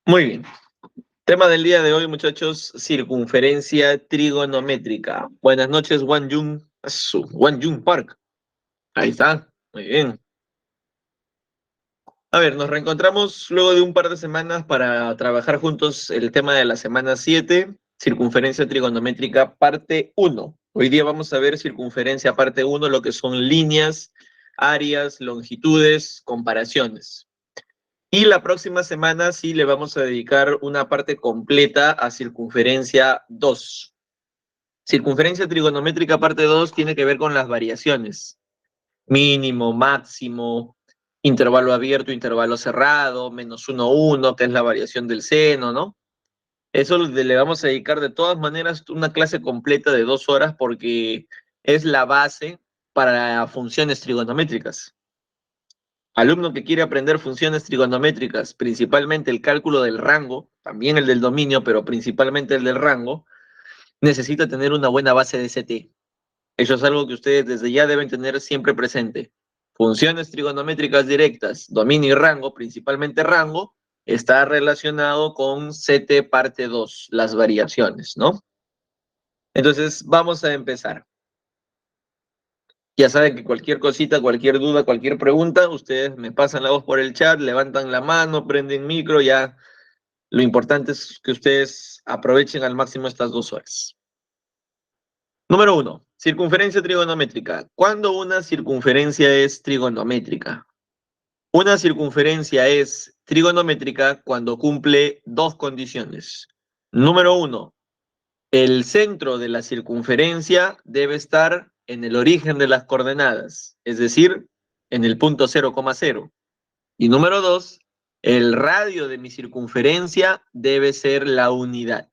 Muy bien. Tema del día de hoy, muchachos, circunferencia trigonométrica. Buenas noches, Wan Jung Park. Ahí está, muy bien. A ver, nos reencontramos luego de un par de semanas para trabajar juntos el tema de la semana 7, circunferencia trigonométrica parte 1. Hoy día vamos a ver circunferencia parte 1, lo que son líneas, áreas, longitudes, comparaciones. Y la próxima semana sí le vamos a dedicar una parte completa a circunferencia 2. Circunferencia trigonométrica parte 2 tiene que ver con las variaciones. Mínimo, máximo, intervalo abierto, intervalo cerrado, -1, 1, que es la variación del seno, ¿no? Eso le vamos a dedicar de todas maneras una clase completa de 2 horas porque es la base para funciones trigonométricas. Alumno que quiere aprender funciones trigonométricas, principalmente el cálculo del rango, también el del dominio, pero principalmente el del rango, necesita tener una buena base de ST. Eso es algo que ustedes desde ya deben tener siempre presente. Funciones trigonométricas directas, dominio y rango, principalmente rango, está relacionado con CT parte 2, las variaciones, ¿no? Entonces, vamos a empezar. Ya saben que cualquier cosita, cualquier duda, cualquier pregunta, ustedes me pasan la voz por el chat, levantan la mano, prenden micro, ya. Lo importante es que ustedes aprovechen al máximo estas 2 horas. Número 1, circunferencia trigonométrica. ¿Cuándo una circunferencia es trigonométrica? Una circunferencia es trigonométrica cuando cumple dos condiciones. Número 1, el centro de la circunferencia debe estar en el origen de las coordenadas, es decir, en el punto 0,0. Y número 2, el radio de mi circunferencia debe ser la unidad.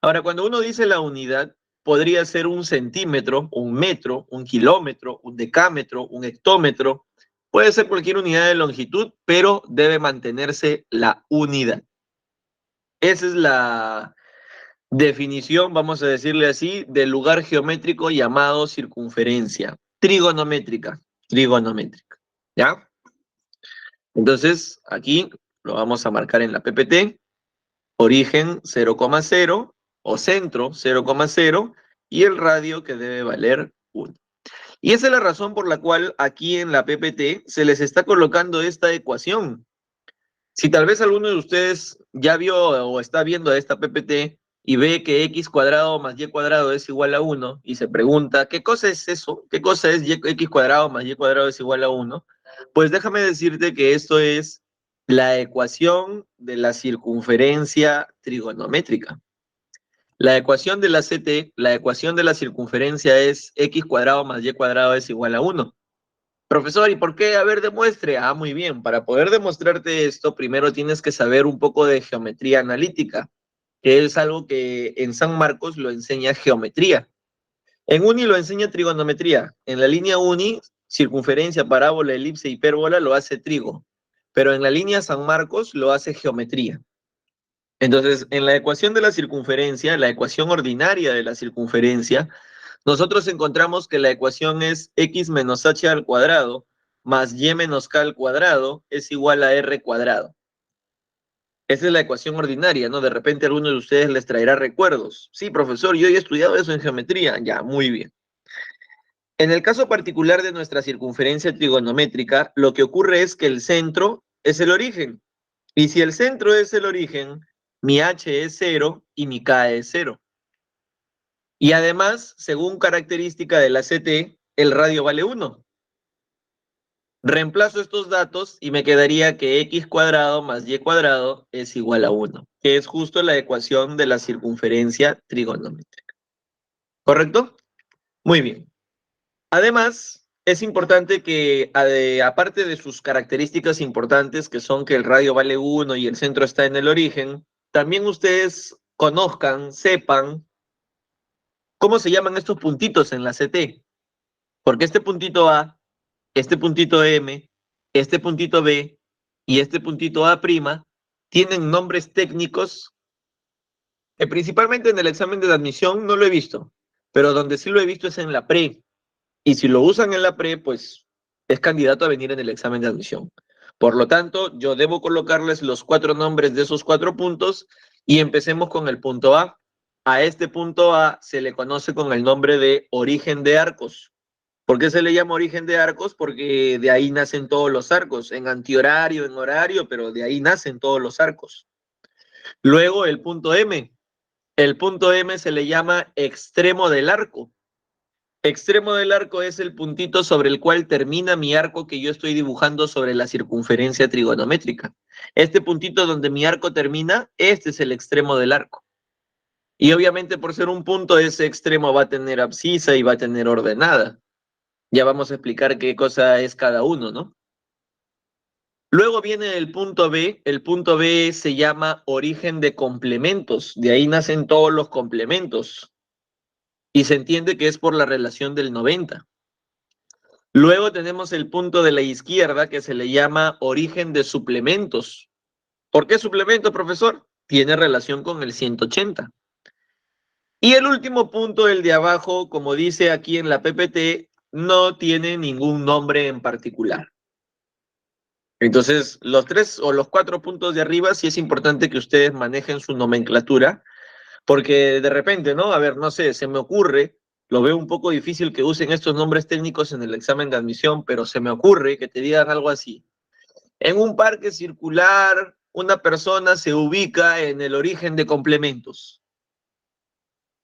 Ahora, cuando uno dice la unidad, podría ser un centímetro, un metro, un kilómetro, un decámetro, un hectómetro. Puede ser cualquier unidad de longitud, pero debe mantenerse la unidad. Esa es la definición, vamos a decirle así, del lugar geométrico llamado circunferencia. Trigonométrica. ¿Ya? Entonces, aquí lo vamos a marcar en la PPT. Origen 0,0 o centro 0,0 y el radio que debe valer 1. Y esa es la razón por la cual aquí en la PPT se les está colocando esta ecuación. Si tal vez alguno de ustedes ya vio o está viendo esta PPT y ve que x cuadrado más y cuadrado es igual a 1 y se pregunta, ¿qué cosa es eso? ¿Qué cosa es x cuadrado más y cuadrado es igual a 1? Pues déjame decirte que esto es la ecuación de la circunferencia trigonométrica. La ecuación de la CT, la ecuación de la circunferencia es x cuadrado más y cuadrado es igual a 1. Profesor, ¿y por qué? A ver, demuestre. Ah, muy bien. Para poder demostrarte esto, primero tienes que saber un poco de geometría analítica, que es algo que en San Marcos lo enseña geometría. En Uni lo enseña trigonometría. En la línea Uni, circunferencia, parábola, elipse, hipérbola lo hace trigo. Pero en la línea San Marcos lo hace geometría. Entonces, en la ecuación de la circunferencia, la ecuación ordinaria de la circunferencia, nosotros encontramos que la ecuación es x menos h al cuadrado más y menos k al cuadrado es igual a r cuadrado. Esa es la ecuación ordinaria, ¿no? De repente a alguno de ustedes les traerá recuerdos. Sí, profesor, yo he estudiado eso en geometría. Ya, muy bien. En el caso particular de nuestra circunferencia trigonométrica, lo que ocurre es que el centro es el origen. Y si el centro es el origen, mi h es 0 y mi k es 0. Y además, según característica de la CT, el radio vale 1. Reemplazo estos datos y me quedaría que x cuadrado más y cuadrado es igual a 1, que es justo la ecuación de la circunferencia trigonométrica. ¿Correcto? Muy bien. Además, es importante que, aparte de sus características importantes, que son que el radio vale 1 y el centro está en el origen, también ustedes conozcan, sepan, cómo se llaman estos puntitos en la CT. Porque este puntito A, este puntito M, este puntito B y este puntito A' tienen nombres técnicos que principalmente en el examen de admisión no lo he visto, pero donde sí lo he visto es en la pre. Y si lo usan en la pre, pues es candidato a venir en el examen de admisión. Por lo tanto, yo debo colocarles los 4 nombres de esos 4 puntos y empecemos con el punto A. A este punto A se le conoce con el nombre de origen de arcos. ¿Por qué se le llama origen de arcos? Porque de ahí nacen todos los arcos, en antihorario, en horario, pero de ahí nacen todos los arcos. Luego el punto M. El punto M se le llama extremo del arco. Extremo del arco es el puntito sobre el cual termina mi arco que yo estoy dibujando sobre la circunferencia trigonométrica. Este puntito donde mi arco termina, este es el extremo del arco. Y obviamente por ser un punto, ese extremo va a tener abscisa y va a tener ordenada. Ya vamos a explicar qué cosa es cada uno, ¿no? Luego viene el punto B. El punto B se llama origen de complementos. De ahí nacen todos los complementos. Y se entiende que es por la relación del 90. Luego tenemos el punto de la izquierda que se le llama origen de suplementos. ¿Por qué suplemento, profesor? Tiene relación con el 180. Y el último punto, el de abajo, como dice aquí en la PPT, no tiene ningún nombre en particular. Entonces, los 3 o los 4 puntos de arriba sí es importante que ustedes manejen su nomenclatura, porque de repente, ¿no? A ver, no sé, se me ocurre, lo veo un poco difícil que usen estos nombres técnicos en el examen de admisión, pero se me ocurre que te digan algo así. En un parque circular, una persona se ubica en el origen de complementos.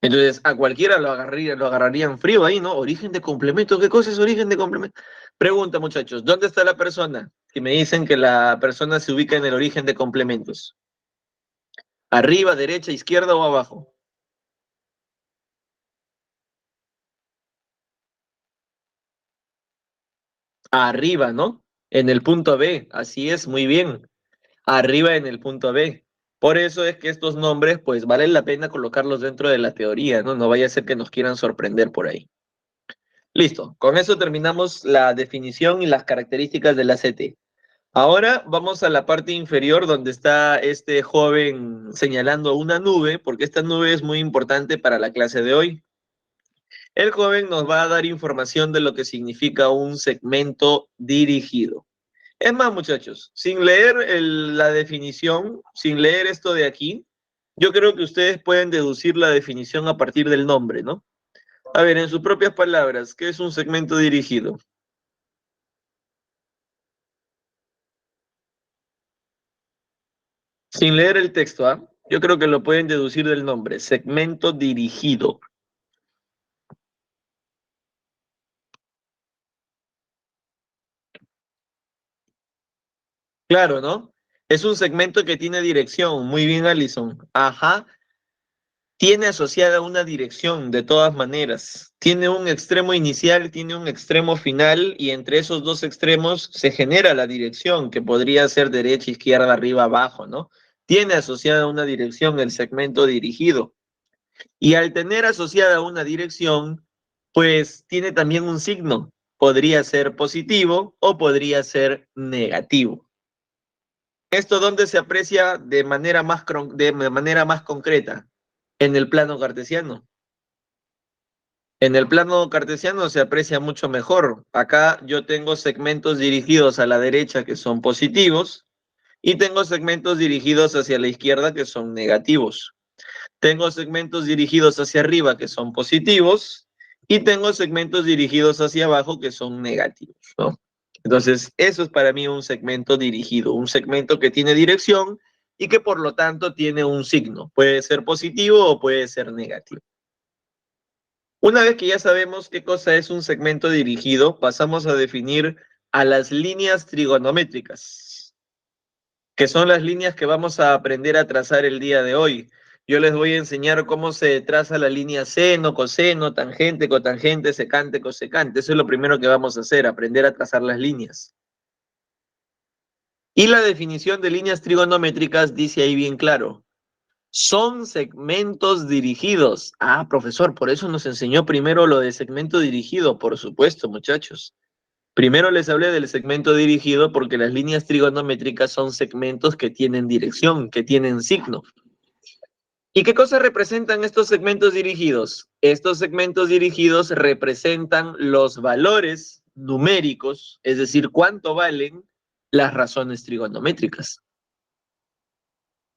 Entonces, a cualquiera lo agarrarían frío ahí, ¿no? Origen de complementos, ¿qué cosa es origen de complementos? Pregunta, muchachos, ¿dónde está la persona? Que me dicen que la persona se ubica en el origen de complementos. ¿Arriba, derecha, izquierda o abajo? Arriba, ¿no? En el punto B, así es, muy bien. Arriba en el punto B. Por eso es que estos nombres, pues, vale la pena colocarlos dentro de la teoría, ¿no? No vaya a ser que nos quieran sorprender por ahí. Listo, con eso terminamos la definición y las características de la CT. Ahora vamos a la parte inferior donde está este joven señalando una nube, porque esta nube es muy importante para la clase de hoy. El joven nos va a dar información de lo que significa un segmento dirigido. Es más, muchachos, sin leer la definición, sin leer esto de aquí, yo creo que ustedes pueden deducir la definición a partir del nombre, ¿no? A ver, en sus propias palabras, ¿qué es un segmento dirigido? Sin leer el texto, ¿ah? Yo creo que lo pueden deducir del nombre, segmento dirigido. Claro, ¿no? Es un segmento que tiene dirección. Muy bien, Alison. Ajá. Tiene asociada una dirección de todas maneras. Tiene un extremo inicial, tiene un extremo final y entre esos dos extremos se genera la dirección, que podría ser derecha, izquierda, arriba, abajo, ¿no? Tiene asociada una dirección el segmento dirigido. Y al tener asociada una dirección, pues tiene también un signo. Podría ser positivo o podría ser negativo. ¿Esto dónde se aprecia de manera más concreta? En el plano cartesiano. En el plano cartesiano se aprecia mucho mejor. Acá yo tengo segmentos dirigidos a la derecha que son positivos y tengo segmentos dirigidos hacia la izquierda que son negativos. Tengo segmentos dirigidos hacia arriba que son positivos y tengo segmentos dirigidos hacia abajo que son negativos, ¿no? Entonces, eso es para mí un segmento dirigido, un segmento que tiene dirección y que por lo tanto tiene un signo. Puede ser positivo o puede ser negativo. Una vez que ya sabemos qué cosa es un segmento dirigido, pasamos a definir a las líneas trigonométricas, que son las líneas que vamos a aprender a trazar el día de hoy. Yo les voy a enseñar cómo se traza la línea seno, coseno, tangente, cotangente, secante, cosecante. Eso es lo primero que vamos a hacer, aprender a trazar las líneas. Y la definición de líneas trigonométricas dice ahí bien claro, son segmentos dirigidos. Ah, profesor, por eso nos enseñó primero lo de segmento dirigido, por supuesto, muchachos. Primero les hablé del segmento dirigido porque las líneas trigonométricas son segmentos que tienen dirección, que tienen signo. ¿Y qué cosas representan estos segmentos dirigidos? Estos segmentos dirigidos representan los valores numéricos, es decir, cuánto valen las razones trigonométricas.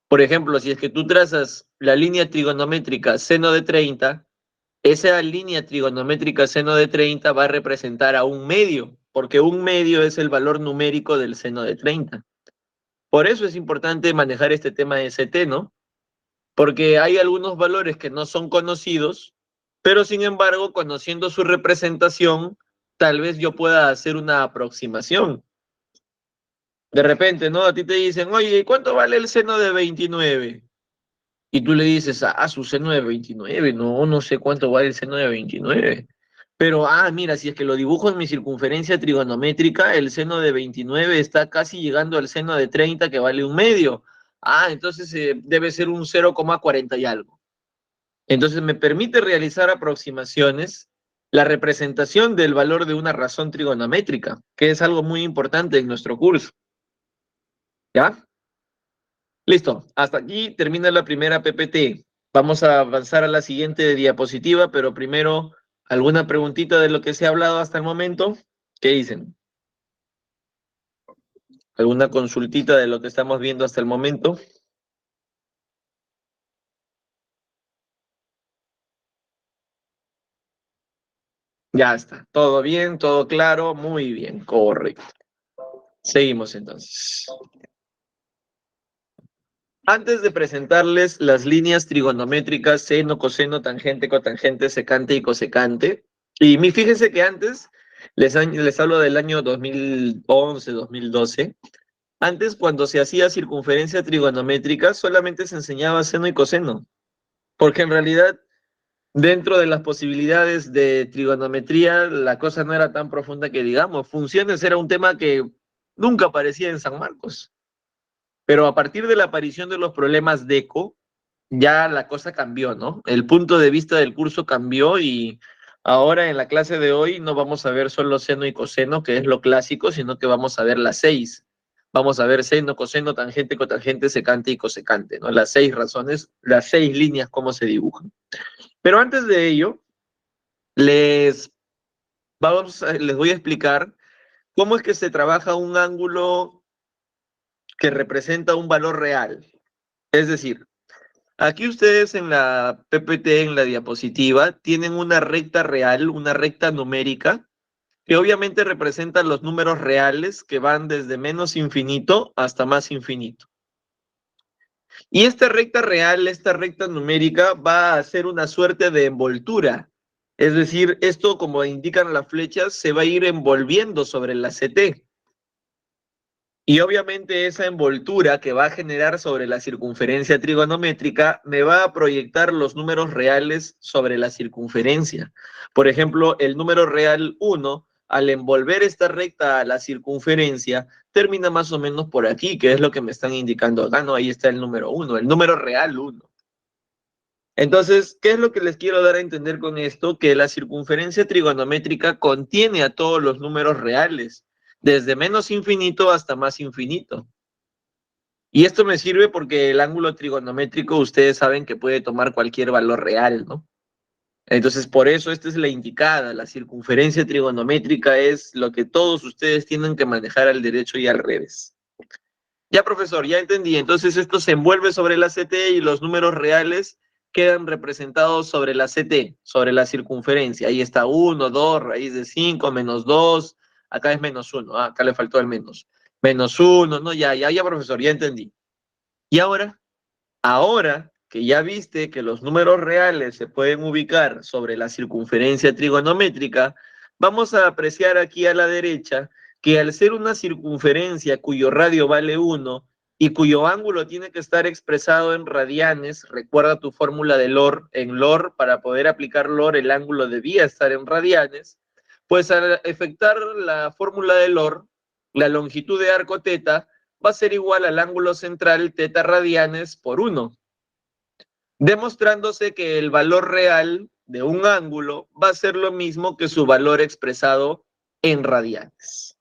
Por ejemplo, si es que tú trazas la línea trigonométrica seno de 30, esa línea trigonométrica seno de 30 va a representar a un medio, porque un medio es el valor numérico del seno de 30. Por eso es importante manejar este tema de ST, ¿no? Porque hay algunos valores que no son conocidos, pero sin embargo, conociendo su representación, tal vez yo pueda hacer una aproximación. De repente, ¿no? A ti te dicen, oye, ¿cuánto vale el seno de 29? Y tú le dices, su seno de 29, no, no sé cuánto vale el seno de 29. Pero, mira, si es que lo dibujo en mi circunferencia trigonométrica, el seno de 29 está casi llegando al seno de 30 que vale un medio. Entonces debe ser un 0,40 y algo. Entonces me permite realizar aproximaciones, la representación del valor de una razón trigonométrica, que es algo muy importante en nuestro curso. ¿Ya? Listo, hasta aquí termina la primera PPT. Vamos a avanzar a la siguiente diapositiva, pero primero, ¿alguna preguntita de lo que se ha hablado hasta el momento? ¿Qué dicen? ¿Alguna consultita de lo que estamos viendo hasta el momento? Ya está, todo bien, todo claro, muy bien, correcto. Seguimos entonces. Antes de presentarles las líneas trigonométricas seno, coseno, tangente, cotangente, secante y cosecante, fíjense que antes les hablo del año 2011, 2012. Antes, cuando se hacía circunferencia trigonométrica, solamente se enseñaba seno y coseno, porque en realidad, dentro de las posibilidades de trigonometría, la cosa no era tan profunda que digamos. Funciones era un tema que nunca aparecía en San Marcos. Pero a partir de la aparición de los problemas de ECO, ya la cosa cambió, ¿no? El punto de vista del curso cambió y ahora en la clase de hoy no vamos a ver solo seno y coseno, que es lo clásico, sino que vamos a ver las 6. Vamos a ver seno, coseno, tangente, cotangente, secante y cosecante, ¿no? Las 6 razones, las 6 líneas, cómo se dibujan. Pero antes de ello, les les voy a explicar cómo es que se trabaja un ángulo que representa un valor real. Es decir, aquí ustedes en la PPT, en la diapositiva, tienen una recta real, una recta numérica, que obviamente representa los números reales que van desde menos infinito hasta más infinito. Y esta recta real, esta recta numérica, va a ser una suerte de envoltura. Es decir, esto, como indican las flechas, se va a ir envolviendo sobre la CT. Y obviamente esa envoltura que va a generar sobre la circunferencia trigonométrica me va a proyectar los números reales sobre la circunferencia. Por ejemplo, el número real 1, al envolver esta recta a la circunferencia, termina más o menos por aquí, que es lo que me están indicando acá, ¿no? Ahí está el número 1, el número real 1. Entonces, ¿qué es lo que les quiero dar a entender con esto? Que la circunferencia trigonométrica contiene a todos los números reales, desde menos infinito hasta más infinito. Y esto me sirve porque el ángulo trigonométrico ustedes saben que puede tomar cualquier valor real, ¿no? Entonces, por eso esta es la indicada. La circunferencia trigonométrica es lo que todos ustedes tienen que manejar al derecho y al revés. Ya, profesor, ya entendí. Entonces, esto se envuelve sobre la CT y los números reales quedan representados sobre la CT, sobre la circunferencia. Ahí está 1, 2, raíz de 5, menos 2. Acá es menos 1. Acá le faltó el menos. Menos 1, no, ya, profesor, ya entendí. Y ahora que ya viste que los números reales se pueden ubicar sobre la circunferencia trigonométrica, vamos a apreciar aquí a la derecha que al ser una circunferencia cuyo radio vale 1 y cuyo ángulo tiene que estar expresado en radianes, recuerda tu fórmula de LOR, en LOR, para poder aplicar LOR, el ángulo debía estar en radianes, pues al efectuar la fórmula de LOR, la longitud de arco teta va a ser igual al ángulo central teta radianes por 1, demostrándose que el valor real de un ángulo va a ser lo mismo que su valor expresado en radianes.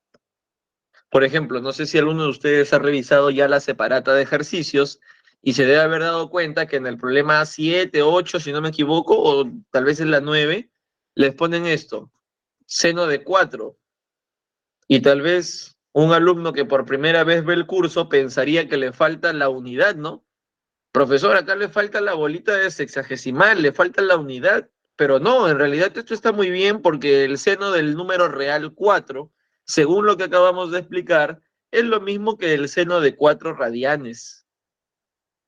Por ejemplo, no sé si alguno de ustedes ha revisado ya la separata de ejercicios y se debe haber dado cuenta que en el problema 7, 8, si no me equivoco, o tal vez en la 9, les ponen esto, seno de 4. Y tal vez Un alumno que por primera vez ve el curso pensaría que le falta la unidad, ¿no? Profesor, acá le falta la bolita de sexagesimal, le falta la unidad, pero no, en realidad esto está muy bien porque el seno del número real 4, según lo que acabamos de explicar, es lo mismo que el seno de 4 radianes.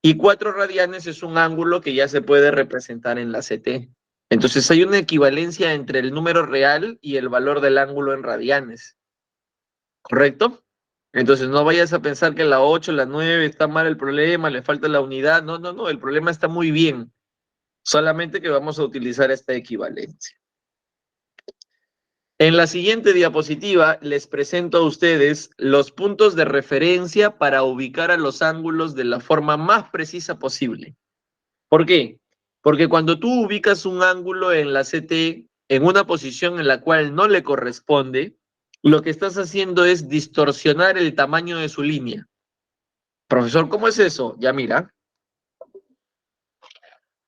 Y 4 radianes es un ángulo que ya se puede representar en la CT. Entonces hay una equivalencia entre el número real y el valor del ángulo en radianes, ¿correcto? Entonces no vayas a pensar que la 8, la 9 está mal el problema, le falta la unidad. No, no, no, el problema está muy bien. Solamente que vamos a utilizar esta equivalencia. En la siguiente diapositiva les presento a ustedes los puntos de referencia para ubicar a los ángulos de la forma más precisa posible. ¿Por qué? Porque cuando tú ubicas un ángulo en la CT en una posición en la cual no le corresponde, lo que estás haciendo es distorsionar el tamaño de su línea. Profesor, ¿cómo es eso? Ya mira.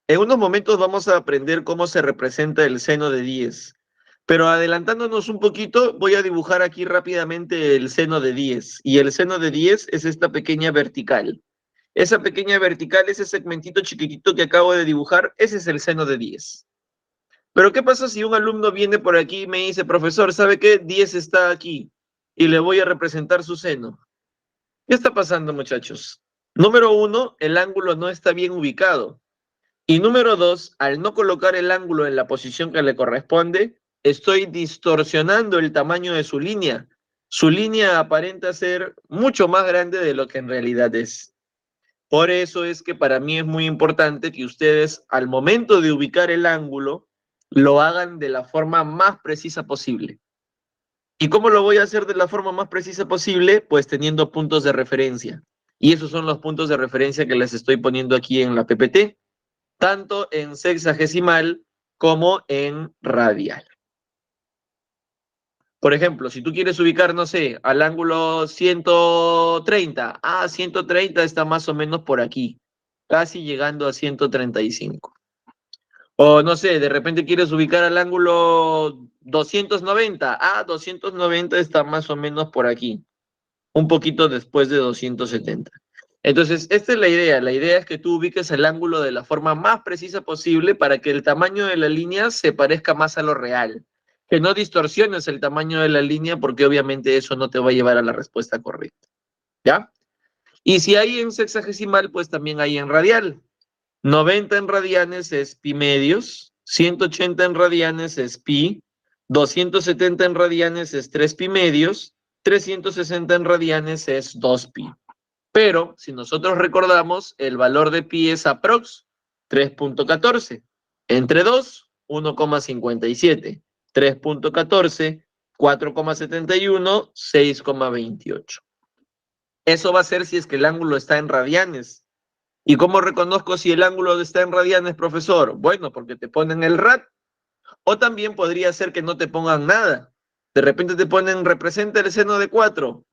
En unos momentos vamos a aprender cómo se representa el seno de 10. Pero adelantándonos un poquito, voy a dibujar aquí rápidamente el seno de 10. Y el seno de 10 es esta pequeña vertical. Esa pequeña vertical, ese segmentito chiquitito que acabo de dibujar, ese es el seno de 10. Pero ¿qué pasa si un alumno viene por aquí y me dice, profesor, ¿sabe qué? 10 está aquí y le voy a representar su seno. ¿Qué está pasando, muchachos? Número uno, el ángulo no está bien ubicado. Y número dos, al no colocar el ángulo en la posición que le corresponde, estoy distorsionando el tamaño de su línea. Su línea aparenta ser mucho más grande de lo que en realidad es. Por eso es que para mí es muy importante que ustedes, al momento de ubicar el ángulo, lo hagan de la forma más precisa posible. ¿Y cómo lo voy a hacer de la forma más precisa posible? Pues teniendo puntos de referencia. Y esos son los puntos de referencia que les estoy poniendo aquí en la PPT, tanto en sexagesimal como en radial. Por ejemplo, si tú quieres ubicar, no sé, al ángulo 130, 130 está más o menos por aquí, casi llegando a 135. O no sé, de repente quieres ubicar al ángulo 290, 290 está más o menos por aquí, un poquito después de 270. Entonces, esta es la idea. La idea es que tú ubiques el ángulo de la forma más precisa posible para que el tamaño de la línea se parezca más a lo real. Que no distorsiones el tamaño de la línea porque obviamente eso no te va a llevar a la respuesta correcta. ¿Ya? Y si hay en sexagesimal, pues también hay en radial. 90 en radianes es pi medios, 180 en radianes es pi, 270 en radianes es 3 pi medios, 360 en radianes es 2 pi. Pero si nosotros recordamos, el valor de pi es aprox 3.14. Entre 2, 1,57. 3.14, 4,71, 6,28. Eso va a ser si es que el ángulo está en radianes. ¿Y cómo reconozco si el ángulo está en radianes, profesor? Bueno, porque te ponen el rad. O también podría ser que no te pongan nada. De repente te ponen representa el seno de 4.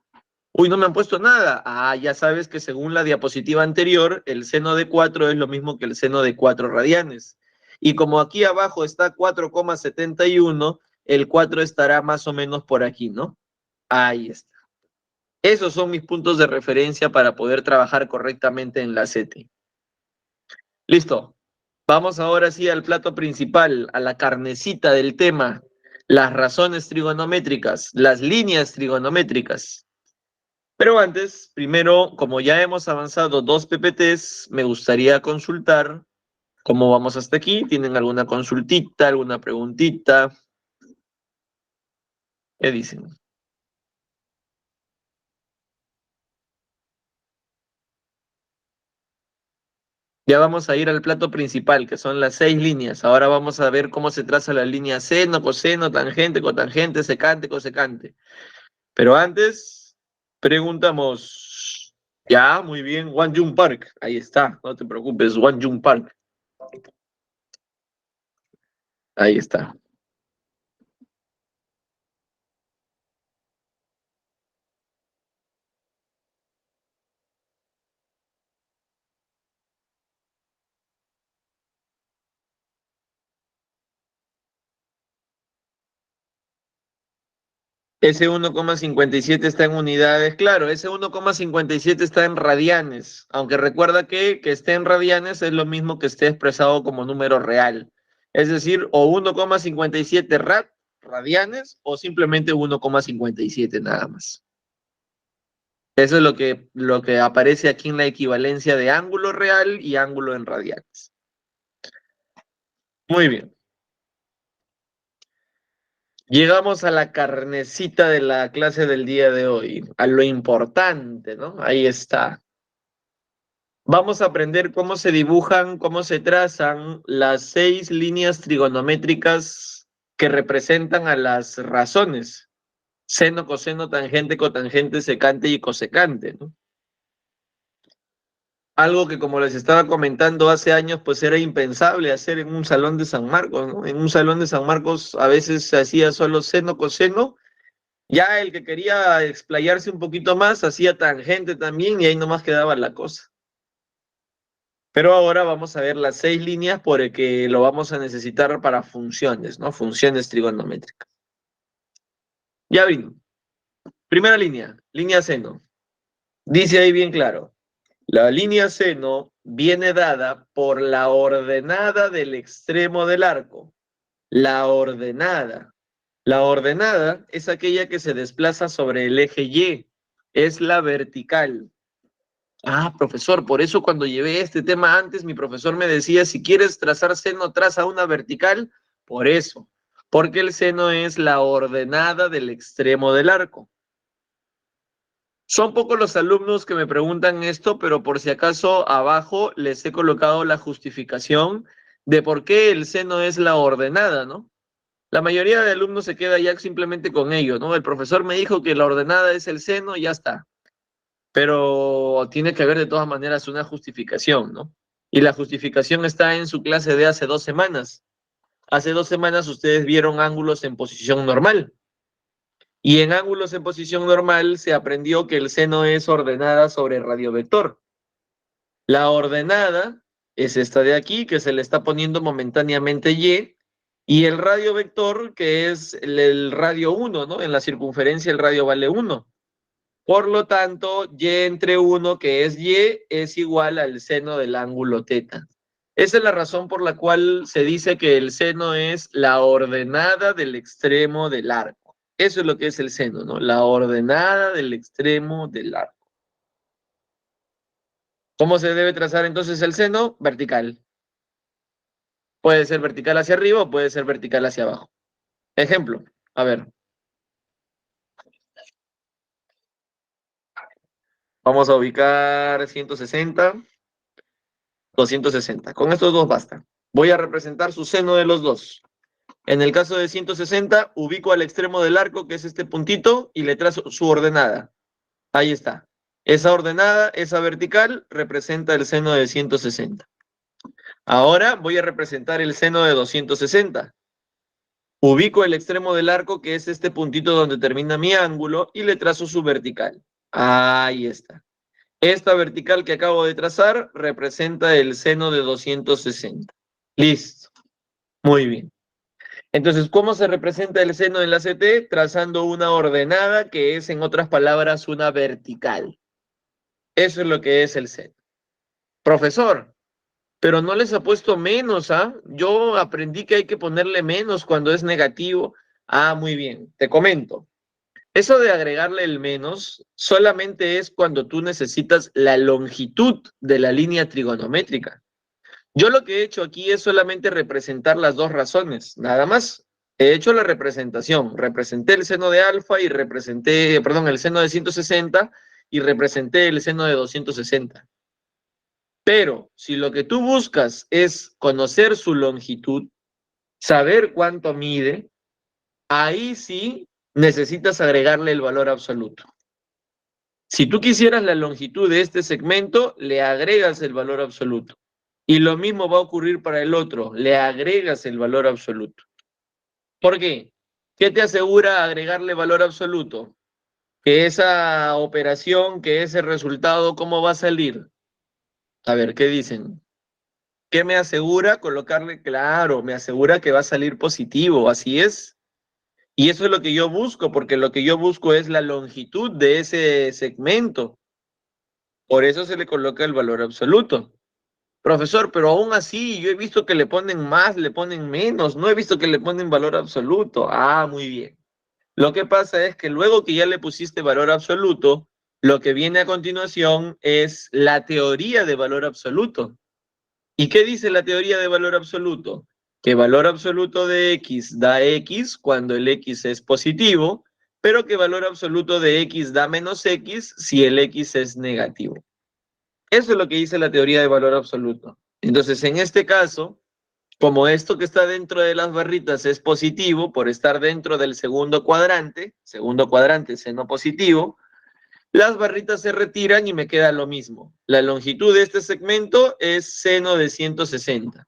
Uy, no me han puesto nada. Ya sabes que según la diapositiva anterior, el seno de 4 es lo mismo que el seno de 4 radianes. Y como aquí abajo está 4,71, el 4 estará más o menos por aquí, ¿no? Ahí está. Esos son mis puntos de referencia para poder trabajar correctamente en la CT. Listo. Vamos ahora sí al plato principal, a la carnecita del tema, las razones trigonométricas, las líneas trigonométricas. Pero antes, primero, como ya hemos avanzado 2 PPTs, me gustaría consultar cómo vamos hasta aquí. ¿Tienen alguna consultita, alguna preguntita? ¿Qué dicen? Ya vamos a ir al plato principal, que son las 6 líneas. Ahora vamos a ver cómo se traza la línea seno, coseno, tangente, cotangente, secante, cosecante. Pero antes, preguntamos. Ya, muy bien, One Jung Park. Ahí está, no te preocupes, One Jung Park. Ahí está. Ese 1,57 está en unidades, claro, ese 1,57 está en radianes, aunque recuerda que esté en radianes es lo mismo que esté expresado como número real. Es decir, o 1,57 radianes o simplemente 1,57 nada más. Eso es lo que aparece aquí en la equivalencia de ángulo real y ángulo en radianes. Muy bien. Llegamos a la carnecita de la clase del día de hoy, a lo importante, ¿no? Ahí está. Vamos a aprender cómo se dibujan, cómo se trazan las 6 líneas trigonométricas que representan a las razones: seno, coseno, tangente, cotangente, secante y cosecante, ¿no? Algo que, como les estaba comentando hace años, pues era impensable hacer en un salón de San Marcos, ¿no? En un salón de San Marcos a veces se hacía solo seno, coseno. Ya el que quería explayarse un poquito más hacía tangente también y ahí nomás quedaba la cosa. Pero ahora vamos a ver las 6 líneas porque lo vamos a necesitar para funciones, ¿no? Funciones trigonométricas. Ya vino. Primera línea seno. Dice ahí bien claro: la línea seno viene dada por la ordenada del extremo del arco. La ordenada. La ordenada es aquella que se desplaza sobre el eje Y. Es la vertical. Ah, profesor, por eso cuando llevé este tema antes, mi profesor me decía, si quieres trazar seno, traza una vertical. Por eso, porque el seno es la ordenada del extremo del arco. Son pocos los alumnos que me preguntan esto, pero por si acaso abajo les he colocado la justificación de por qué el seno es la ordenada, ¿no? La mayoría de alumnos se queda ya simplemente con ello, ¿no? El profesor me dijo que la ordenada es el seno y ya está. Pero tiene que haber de todas maneras una justificación, ¿no? Y la justificación está en su clase de hace 2 semanas. Hace 2 semanas ustedes vieron ángulos en posición normal. Y en ángulos en posición normal se aprendió que el seno es ordenada sobre radiovector. La ordenada es esta de aquí, que se le está poniendo momentáneamente y el radiovector, que es el radio 1, ¿no? En la circunferencia el radio vale 1. Por lo tanto, y entre 1, que es y, es igual al seno del ángulo teta. Esa es la razón por la cual se dice que el seno es la ordenada del extremo del arco. Eso es lo que es el seno, ¿no? La ordenada del extremo del arco. ¿Cómo se debe trazar entonces el seno? Vertical. Puede ser vertical hacia arriba o puede ser vertical hacia abajo. Ejemplo, a ver, vamos a ubicar 160, 260. Con estos dos basta. Voy a representar su seno de los dos. En el caso de 160, ubico al extremo del arco, que es este puntito, y le trazo su ordenada. Ahí está. Esa ordenada, esa vertical, representa el seno de 160. Ahora voy a representar el seno de 260. Ubico el extremo del arco, que es este puntito donde termina mi ángulo, y le trazo su vertical. Ahí está. Esta vertical que acabo de trazar representa el seno de 260. Listo. Muy bien. Entonces, ¿cómo se representa el seno en la CT? Trazando una ordenada que es, en otras palabras, una vertical. Eso es lo que es el seno. Profesor, pero no les ha puesto menos, ¿ah? Yo aprendí que hay que ponerle menos cuando es negativo. Ah, muy bien, te comento. Eso de agregarle el menos solamente es cuando tú necesitas la longitud de la línea trigonométrica. Yo lo que he hecho aquí es solamente representar las dos razones, nada más. He hecho la representación, representé el seno de alfa y representé, perdón, el seno de 160 y representé el seno de 260. Pero si lo que tú buscas es conocer su longitud, saber cuánto mide, ahí sí necesitas agregarle el valor absoluto. Si tú quisieras la longitud de este segmento, le agregas el valor absoluto. Y lo mismo va a ocurrir para el otro, le agregas el valor absoluto. ¿Por qué? ¿Qué te asegura agregarle valor absoluto? Que esa operación, que ese resultado, ¿cómo va a salir? A ver, ¿qué dicen? ¿Qué me asegura colocarle? Claro, me asegura que va a salir positivo, así es. Y eso es lo que yo busco, porque lo que yo busco es la longitud de ese segmento. Por eso se le coloca el valor absoluto. Profesor, pero aún así yo he visto que le ponen más, le ponen menos, no he visto que le ponen valor absoluto. Ah, muy bien. Lo que pasa es que luego que ya le pusiste valor absoluto, lo que viene a continuación es la teoría de valor absoluto. ¿Y qué dice la teoría de valor absoluto? Que valor absoluto de x da x cuando el x es positivo, pero que valor absoluto de x da menos x si el x es negativo. Eso es lo que dice la teoría de valor absoluto. Entonces, en este caso, como esto que está dentro de las barritas es positivo por estar dentro del segundo cuadrante seno positivo, las barritas se retiran y me queda lo mismo. La longitud de este segmento es seno de 160.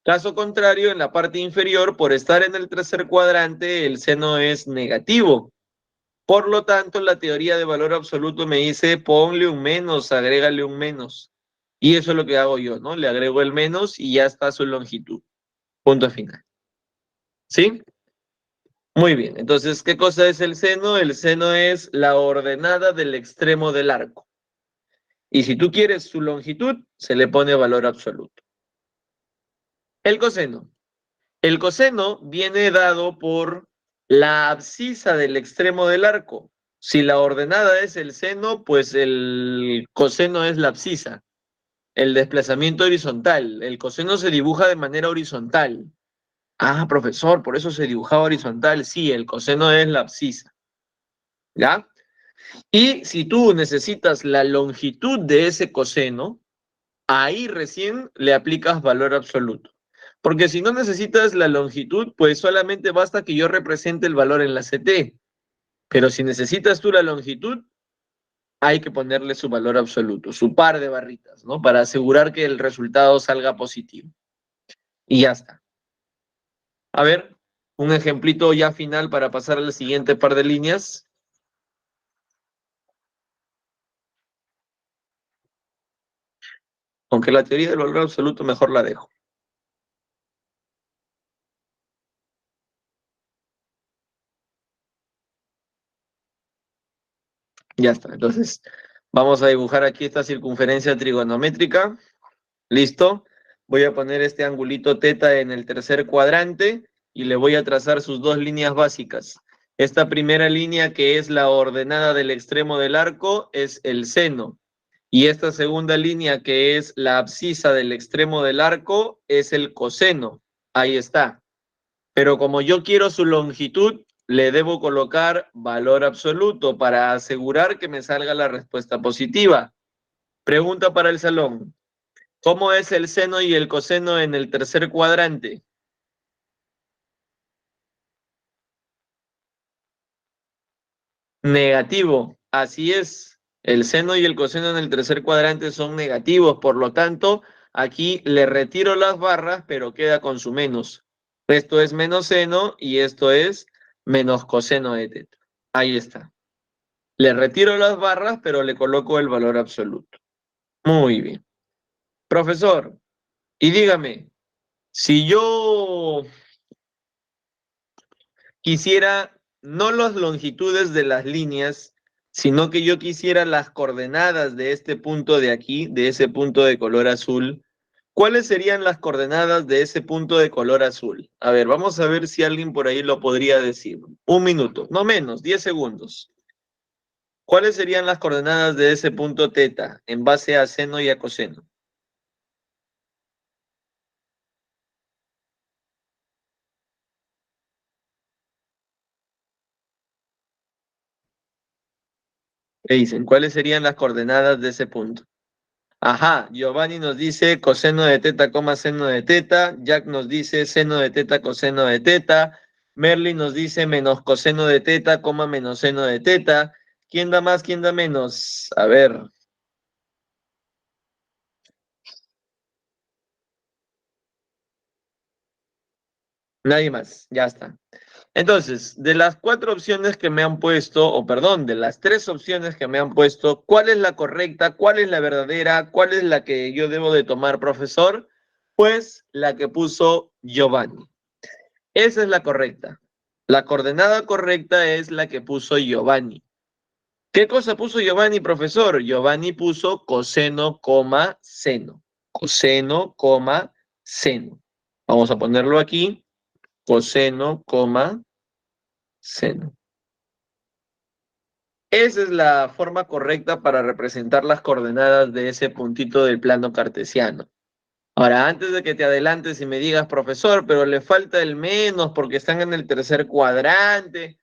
Caso contrario, en la parte inferior, por estar en el tercer cuadrante, el seno es negativo. Por lo tanto, la teoría de valor absoluto me dice, ponle un menos, agrégale un menos. Y eso es lo que hago yo, ¿no? Le agrego el menos y ya está su longitud. Punto final. ¿Sí? Muy bien. Entonces, ¿qué cosa es el seno? El seno es la ordenada del extremo del arco. Y si tú quieres su longitud, se le pone valor absoluto. El coseno. El coseno viene dado por la abscisa del extremo del arco. Si la ordenada es el seno, pues el coseno es la abscisa, el desplazamiento horizontal. El coseno se dibuja de manera horizontal. Ah, profesor, por eso se dibujaba horizontal. Sí, el coseno es la abscisa. ¿Ya? Y si tú necesitas la longitud de ese coseno, ahí recién le aplicas valor absoluto. Porque si no necesitas la longitud, pues solamente basta que yo represente el valor en la CT. Pero si necesitas tú la longitud, hay que ponerle su valor absoluto, su par de barritas, ¿no? Para asegurar que el resultado salga positivo. Y ya está. A ver, un ejemplito ya final para pasar al siguiente par de líneas. Aunque la teoría del valor absoluto mejor la dejo. Ya está. Entonces, vamos a dibujar aquí esta circunferencia trigonométrica. ¿Listo? Voy a poner este angulito teta en el tercer cuadrante y le voy a trazar sus dos líneas básicas. Esta primera línea, que es la ordenada del extremo del arco, es el seno. Y esta segunda línea, que es la abscisa del extremo del arco, es el coseno. Ahí está. Pero como yo quiero su longitud, le debo colocar valor absoluto para asegurar que me salga la respuesta positiva. Pregunta para el salón. ¿Cómo es el seno y el coseno en el tercer cuadrante? Negativo. Así es. El seno y el coseno en el tercer cuadrante son negativos. Por lo tanto, aquí le retiro las barras, pero queda con su menos. Esto es menos seno y esto es menos coseno de teta. Ahí está. Le retiro las barras, pero le coloco el valor absoluto. Muy bien. Profesor, y dígame, si yo quisiera no las longitudes de las líneas, sino que yo quisiera las coordenadas de este punto de aquí, de ese punto de color azul, ¿cuáles serían las coordenadas de ese punto de color azul? A ver, vamos a ver si alguien por ahí lo podría decir. Un minuto, no menos, 10 segundos. ¿Cuáles serían las coordenadas de ese punto teta en base a seno y a coseno? ¿Qué dicen? ¿Cuáles serían las coordenadas de ese punto? Ajá, Giovanni nos dice coseno de teta, coma seno de teta. Jack nos dice seno de teta, coseno de teta. Merlin nos dice menos coseno de teta, coma menos seno de teta. ¿Quién da más, quién da menos? A ver, nadie más, ya está. Entonces, de las cuatro opciones que me han puesto, o perdón, de las tres opciones que me han puesto, ¿cuál es la correcta? ¿Cuál es la verdadera? ¿Cuál es la que yo debo de tomar, profesor? Pues la que puso Giovanni. Esa es la correcta. La coordenada correcta es la que puso Giovanni. ¿Qué cosa puso Giovanni, profesor? Giovanni puso coseno, coma, seno. Coseno, coma, seno. Vamos a ponerlo aquí. Coseno, coma, seno. Esa es la forma correcta para representar las coordenadas de ese puntito del plano cartesiano. Ahora, antes de que te adelantes y me digas, profesor, pero le falta el menos porque están en el tercer cuadrante.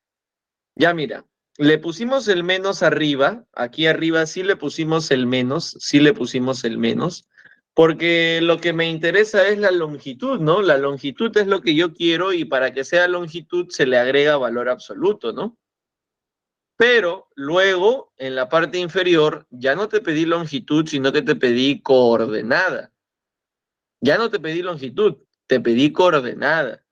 Ya mira, le pusimos el menos arriba, aquí arriba sí le pusimos el menos, sí le pusimos el menos, porque lo que me interesa es la longitud, ¿no? La longitud es lo que yo quiero y para que sea longitud se le agrega valor absoluto, ¿no? Pero luego, en la parte inferior, ya no te pedí longitud, sino que te pedí coordenada. Ya no te pedí longitud, te pedí coordenada.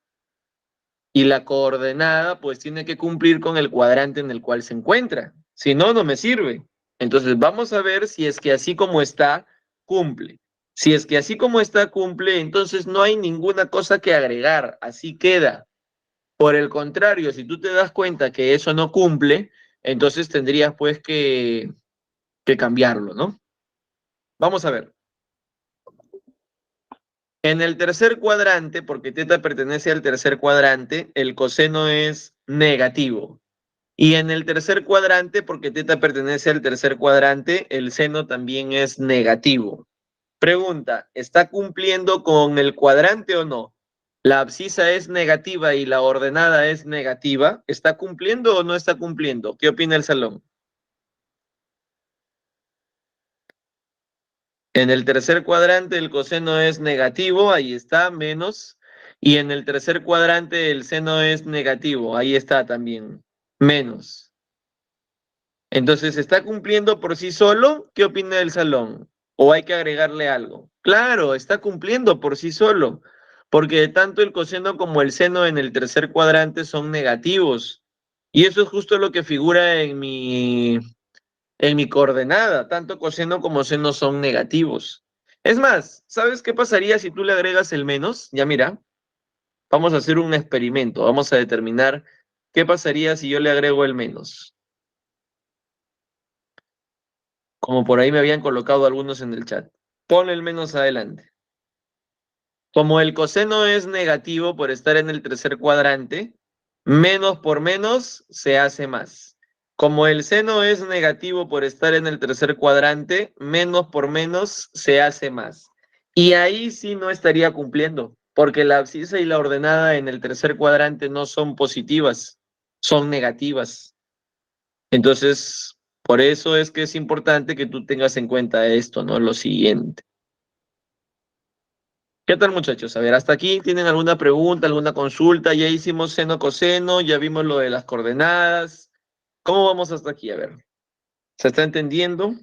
Y la coordenada pues tiene que cumplir con el cuadrante en el cual se encuentra. Si no, no me sirve. Entonces vamos a ver si es que así como está, cumple. Si es que así como está, cumple, entonces no hay ninguna cosa que agregar. Así queda. Por el contrario, si tú te das cuenta que eso no cumple, entonces tendrías pues que cambiarlo, ¿no? Vamos a ver. En el tercer cuadrante, porque teta pertenece al tercer cuadrante, el coseno es negativo. Y en el tercer cuadrante, porque teta pertenece al tercer cuadrante, el seno también es negativo. Pregunta, ¿está cumpliendo con el cuadrante o no? La abscisa es negativa y la ordenada es negativa. ¿Está cumpliendo o no está cumpliendo? ¿Qué opina el salón? En el tercer cuadrante el coseno es negativo, ahí está, menos. Y en el tercer cuadrante el seno es negativo, ahí está también, menos. Entonces, ¿está cumpliendo por sí solo? ¿Qué opina el salón? ¿O hay que agregarle algo? Claro, está cumpliendo por sí solo, porque tanto el coseno como el seno en el tercer cuadrante son negativos. Y eso es justo lo que figura en mi coordenada. Tanto coseno como seno son negativos. Es más, ¿sabes qué pasaría si tú le agregas el menos? Ya mira, vamos a hacer un experimento. Vamos a determinar qué pasaría si yo le agrego el menos. Como por ahí me habían colocado algunos en el chat. Pon el menos adelante. Como el coseno es negativo por estar en el tercer cuadrante, menos por menos se hace más. Como el seno es negativo por estar en el tercer cuadrante, menos por menos se hace más. Y ahí sí no estaría cumpliendo, porque la abscisa y la ordenada en el tercer cuadrante no son positivas, son negativas. Entonces, por eso es que es importante que tú tengas en cuenta esto, ¿no? Lo siguiente. ¿Qué tal, muchachos? A ver, hasta aquí, ¿tienen alguna pregunta, alguna consulta? Ya hicimos seno, coseno, ya vimos lo de las coordenadas. ¿Cómo vamos hasta aquí? A ver, ¿se está entendiendo?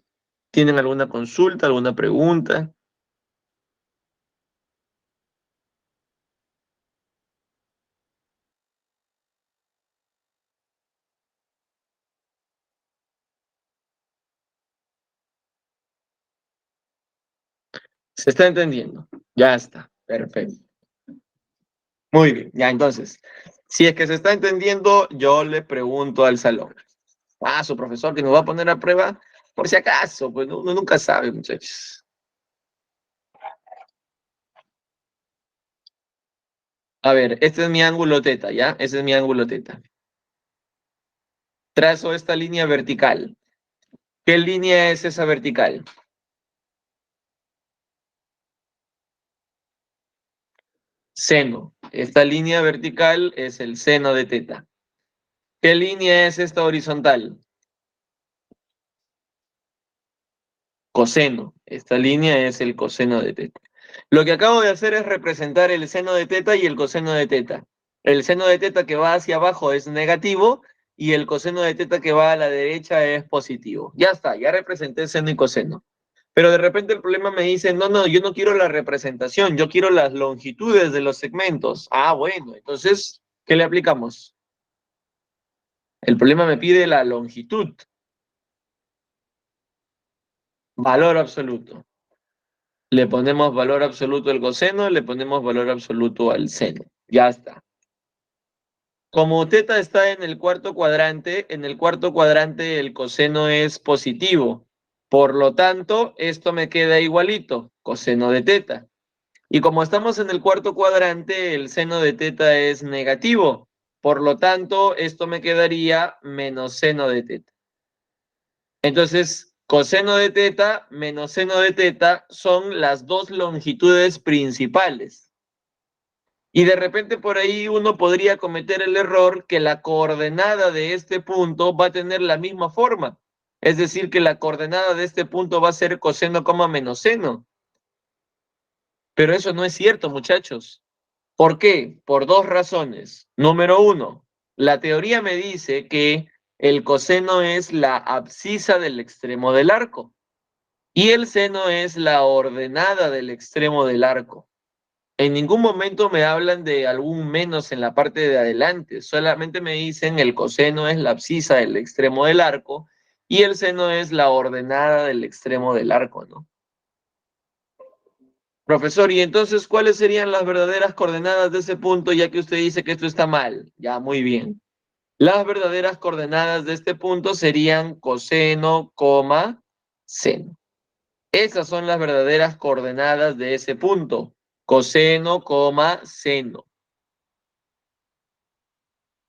¿Tienen alguna consulta, alguna pregunta? ¿Se está entendiendo? Ya está, perfecto. Muy bien, ya entonces, si es que se está entendiendo, yo le pregunto al salón. Ah, su profesor que nos va a poner a prueba, por si acaso, pues uno nunca sabe, muchachos. A ver, este es mi ángulo teta, ¿ya? Ese es mi ángulo teta. Trazo esta línea vertical. ¿Qué línea es esa vertical? Seno. Esta línea vertical es el seno de teta. ¿Qué línea es esta horizontal? Coseno. Esta línea es el coseno de teta. Lo que acabo de hacer es representar el seno de teta y el coseno de teta. El seno de teta que va hacia abajo es negativo y el coseno de teta que va a la derecha es positivo. Ya está, ya representé seno y coseno. Pero de repente el problema me dice, no, no, yo no quiero la representación, yo quiero las longitudes de los segmentos. Ah, bueno, entonces, ¿qué le aplicamos? El problema me pide la longitud, valor absoluto. Le ponemos valor absoluto al coseno, le ponemos valor absoluto al seno. Ya está. Como teta está en el cuarto cuadrante el coseno es positivo. Por lo tanto, esto me queda igualito, coseno de teta. Y como estamos en el cuarto cuadrante, el seno de teta es negativo. Por lo tanto, esto me quedaría menos seno de teta. Entonces, coseno de teta menos seno de teta son las dos longitudes principales. Y de repente por ahí uno podría cometer el error que la coordenada de este punto va a tener la misma forma. Es decir, que la coordenada de este punto va a ser coseno, menos seno. Pero eso no es cierto, muchachos. ¿Por qué? Por dos razones. Número uno, la teoría me dice que el coseno es la abscisa del extremo del arco y el seno es la ordenada del extremo del arco. En ningún momento me hablan de algún menos en la parte de adelante, solamente me dicen el coseno es la abscisa del extremo del arco y el seno es la ordenada del extremo del arco, ¿no? Profesor, ¿y entonces cuáles serían las verdaderas coordenadas de ese punto, ya que usted dice que esto está mal? Ya, muy bien. Las verdaderas coordenadas de este punto serían coseno, seno. Esas son las verdaderas coordenadas de ese punto. Coseno, seno.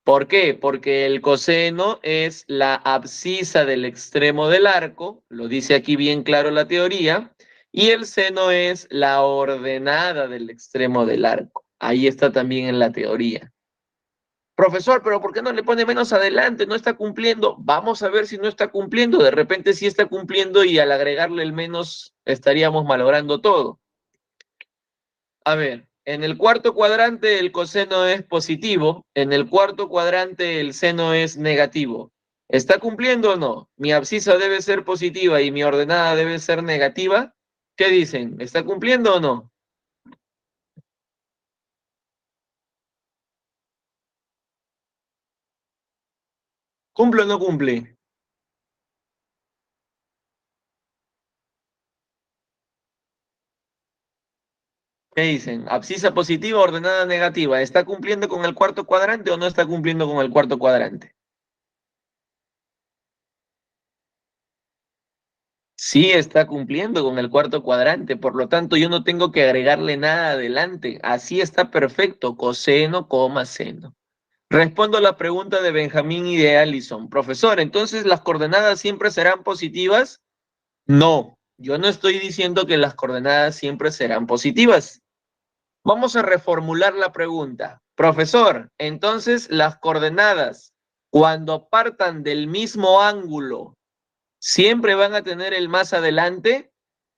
¿Por qué? Porque el coseno es la abscisa del extremo del arco, lo dice aquí bien claro la teoría, y el seno es la ordenada del extremo del arco. Ahí está también en la teoría. Profesor, pero ¿por qué no le pone menos adelante? No está cumpliendo. Vamos a ver si no está cumpliendo. De repente sí está cumpliendo y al agregarle el menos estaríamos malogrando todo. A ver, en el cuarto cuadrante el coseno es positivo, en el cuarto cuadrante el seno es negativo. ¿Está cumpliendo o no? Mi abscisa debe ser positiva y mi ordenada debe ser negativa. ¿Qué dicen? ¿Está cumpliendo o no? ¿Cumple o no cumple? ¿Qué dicen? Abscisa positiva, ordenada negativa. ¿Está cumpliendo con el cuarto cuadrante o no está cumpliendo con el cuarto cuadrante? Sí está cumpliendo con el cuarto cuadrante, por lo tanto yo no tengo que agregarle nada adelante. Así está perfecto, coseno, seno. Respondo a la pregunta de Benjamín y de Allison. Profesor, ¿entonces las coordenadas siempre serán positivas? No, yo no estoy diciendo que las coordenadas siempre serán positivas. Vamos a reformular la pregunta. Profesor, entonces las coordenadas, cuando partan del mismo ángulo, ¿siempre van a tener el más adelante?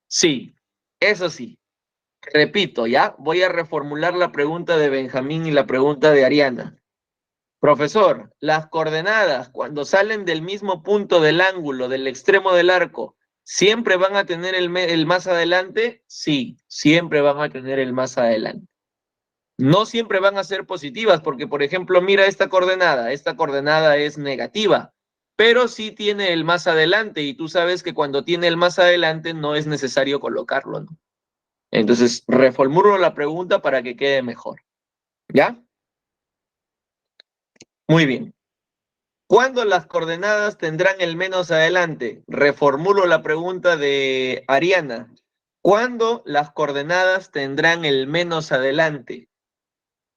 Sí, eso sí. Repito, ya voy a reformular la pregunta de Benjamín y la pregunta de Ariana. Profesor, las coordenadas cuando salen del mismo punto del ángulo, del extremo del arco, ¿siempre van a tener el más adelante? Sí, siempre van a tener el más adelante. No siempre van a ser positivas, porque por ejemplo, mira esta coordenada es negativa, pero sí tiene el más adelante y tú sabes que cuando tiene el más adelante no es necesario colocarlo, ¿no? Entonces, reformulo la pregunta para que quede mejor. ¿Ya? Muy bien. ¿Cuándo las coordenadas tendrán el menos adelante? Reformulo la pregunta de Ariana. ¿Cuándo las coordenadas tendrán el menos adelante?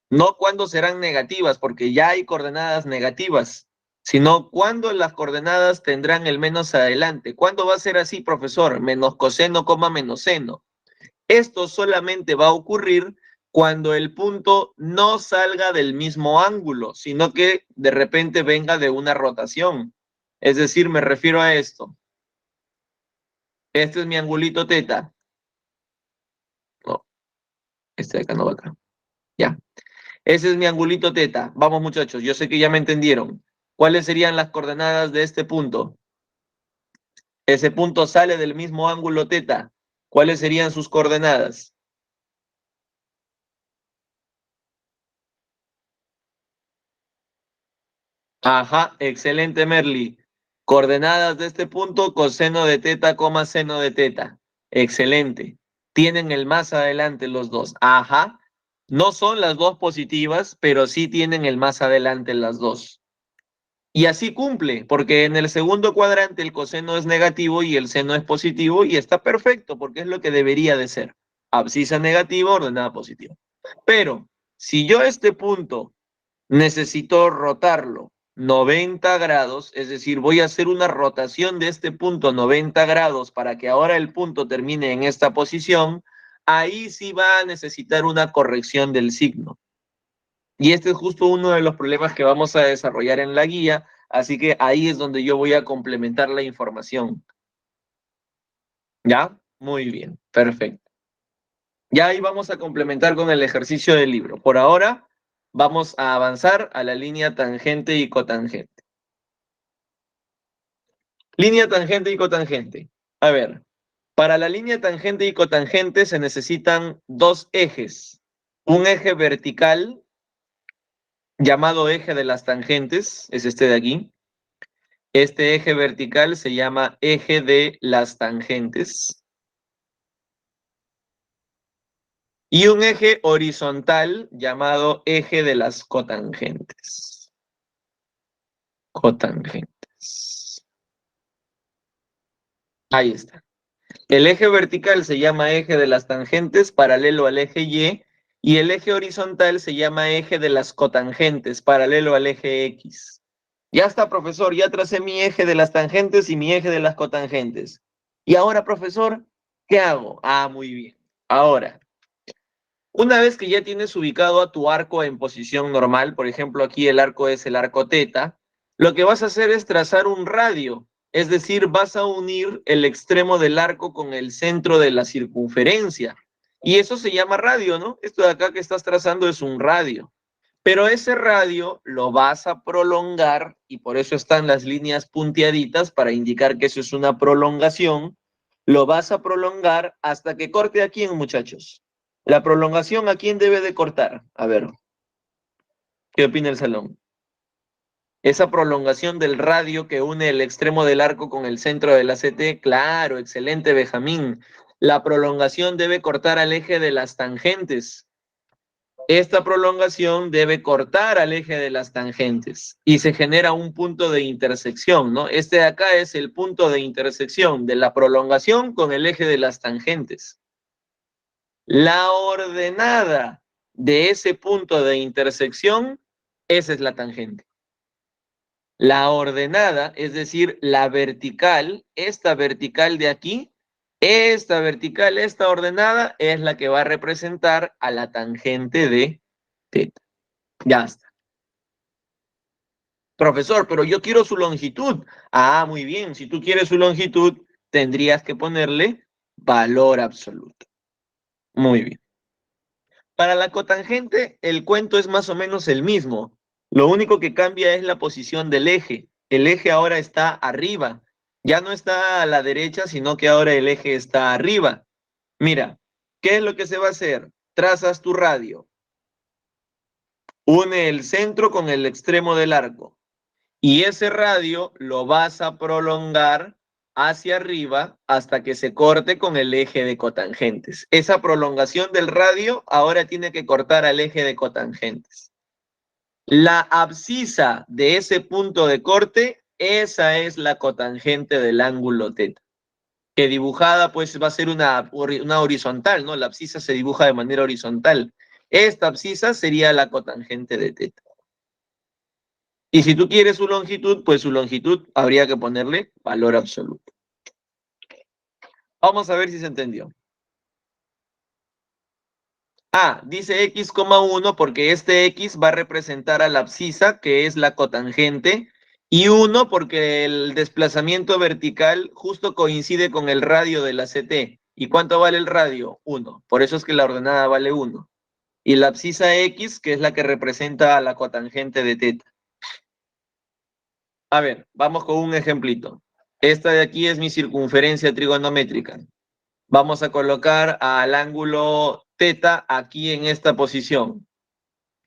No cuándo serán negativas, porque ya hay coordenadas negativas, sino cuándo las coordenadas tendrán el menos adelante. ¿Cuándo va a ser así, profesor? Menos coseno, menos seno. Esto solamente va a ocurrir cuando el punto no salga del mismo ángulo, sino que de repente venga de una rotación. Es decir, me refiero a esto. Este es mi angulito teta. No, este de acá no va acá. Ya. Ese es mi angulito teta. Vamos, muchachos, yo sé que ya me entendieron. ¿Cuáles serían las coordenadas de este punto? Ese punto sale del mismo ángulo teta. ¿Cuáles serían sus coordenadas? Ajá, excelente, Merly. Coordenadas de este punto, coseno de teta, seno de teta. Excelente. Tienen el más adelante los dos. Ajá. No son las dos positivas, pero sí tienen el más adelante las dos. Y así cumple, porque en el segundo cuadrante el coseno es negativo y el seno es positivo y está perfecto, porque es lo que debería de ser. Abscisa negativa, ordenada positiva. Pero si yo este punto necesito rotarlo 90 grados, es decir, voy a hacer una rotación de este punto 90 grados para que ahora el punto termine en esta posición, ahí sí va a necesitar una corrección del signo. Y este es justo uno de los problemas que vamos a desarrollar en la guía, así que ahí es donde yo voy a complementar la información. ¿Ya? Muy bien, perfecto. Ya ahí vamos a complementar con el ejercicio del libro. Por ahora, vamos a avanzar a la línea tangente y cotangente. Línea tangente y cotangente. A ver, para la línea tangente y cotangente se necesitan dos ejes. Un eje vertical, llamado eje de las tangentes, es este de aquí. Este eje vertical se llama eje de las tangentes. Y un eje horizontal llamado eje de las cotangentes. Cotangentes. Ahí está. El eje vertical se llama eje de las tangentes, paralelo al eje y el eje horizontal se llama eje de las cotangentes, paralelo al eje X. Ya está, profesor, ya tracé mi eje de las tangentes y mi eje de las cotangentes. Y ahora, profesor, ¿qué hago? Ah, muy bien. Ahora, una vez que ya tienes ubicado a tu arco en posición normal, por ejemplo, aquí el arco es el arco teta, lo que vas a hacer es trazar un radio, es decir, vas a unir el extremo del arco con el centro de la circunferencia. Y eso se llama radio, ¿no? Esto de acá que estás trazando es un radio. Pero ese radio lo vas a prolongar, y por eso están las líneas punteaditas para indicar que eso es una prolongación. Lo vas a prolongar hasta que corte a quién, muchachos. La prolongación, ¿a quién debe de cortar? A ver, ¿qué opina el salón? Esa prolongación del radio que une el extremo del arco con el centro de la CT, claro, excelente, Benjamín. La prolongación debe cortar al eje de las tangentes. Esta prolongación debe cortar al eje de las tangentes y se genera un punto de intersección, ¿no? Este de acá es el punto de intersección de la prolongación con el eje de las tangentes. La ordenada de ese punto de intersección, esa es la tangente. La ordenada, es decir, la vertical, esta vertical de aquí, esta vertical, esta ordenada, es la que va a representar a la tangente de teta. Ya está. Profesor, pero yo quiero su longitud. Ah, muy bien. Si tú quieres su longitud, tendrías que ponerle valor absoluto. Muy bien. Para la cotangente, el cuento es más o menos el mismo. Lo único que cambia es la posición del eje. El eje ahora está arriba. Ya no está a la derecha, sino que ahora el eje está arriba. Mira, ¿qué es lo que se va a hacer? Trazas tu radio. Une el centro con el extremo del arco. Y ese radio lo vas a prolongar hacia arriba hasta que se corte con el eje de cotangentes. Esa prolongación del radio ahora tiene que cortar al eje de cotangentes. La abscisa de ese punto de corte, esa es la cotangente del ángulo teta, que dibujada pues va a ser una horizontal, ¿no? La abscisa se dibuja de manera horizontal. Esta abscisa sería la cotangente de teta. Y si tú quieres su longitud, pues su longitud habría que ponerle valor absoluto. Vamos a ver si se entendió. Ah, dice x,1 porque este x va a representar a la abscisa, que es la cotangente, y 1 porque el desplazamiento vertical justo coincide con el radio de la CT. ¿Y cuánto vale el radio? 1. Por eso es que la ordenada vale 1. Y la abscisa x, que es la que representa a la cotangente de teta. A ver, vamos con un ejemplito. Esta de aquí es mi circunferencia trigonométrica. Vamos a colocar al ángulo teta aquí en esta posición.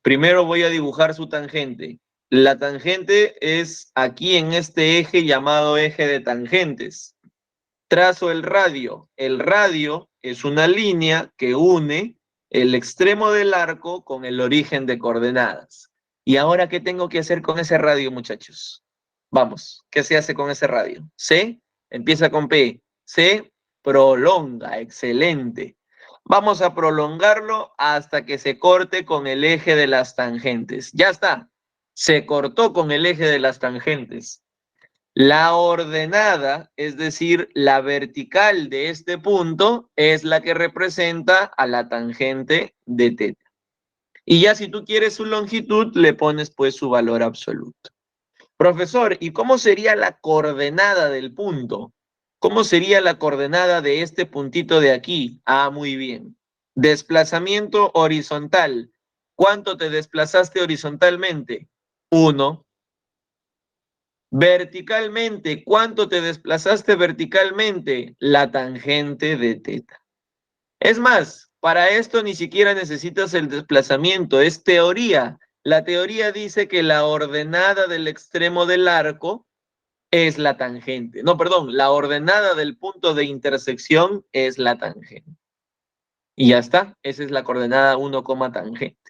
Primero voy a dibujar su tangente. La tangente es aquí en este eje llamado eje de tangentes. Trazo el radio. El radio es una línea que une el extremo del arco con el origen de coordenadas. ¿Y ahora qué tengo que hacer con ese radio, muchachos? Vamos, ¿qué se hace con ese radio? C, empieza con P. Se prolonga, excelente. Vamos a prolongarlo hasta que se corte con el eje de las tangentes. Ya está, se cortó con el eje de las tangentes. La ordenada, es decir, la vertical de este punto, es la que representa a la tangente de teta. Y ya si tú quieres su longitud, le pones pues su valor absoluto. Profesor, ¿y cómo sería la coordenada del punto? ¿Cómo sería la coordenada de este puntito de aquí? Ah, muy bien. Desplazamiento horizontal. ¿Cuánto te desplazaste horizontalmente? 1. Verticalmente, ¿cuánto te desplazaste verticalmente? La tangente de teta. Es más, para esto ni siquiera necesitas el desplazamiento, es teoría. La teoría dice que la ordenada del extremo del arco es la tangente. No, perdón, la ordenada del punto de intersección es la tangente. Y ya está, esa es la coordenada 1, tangente.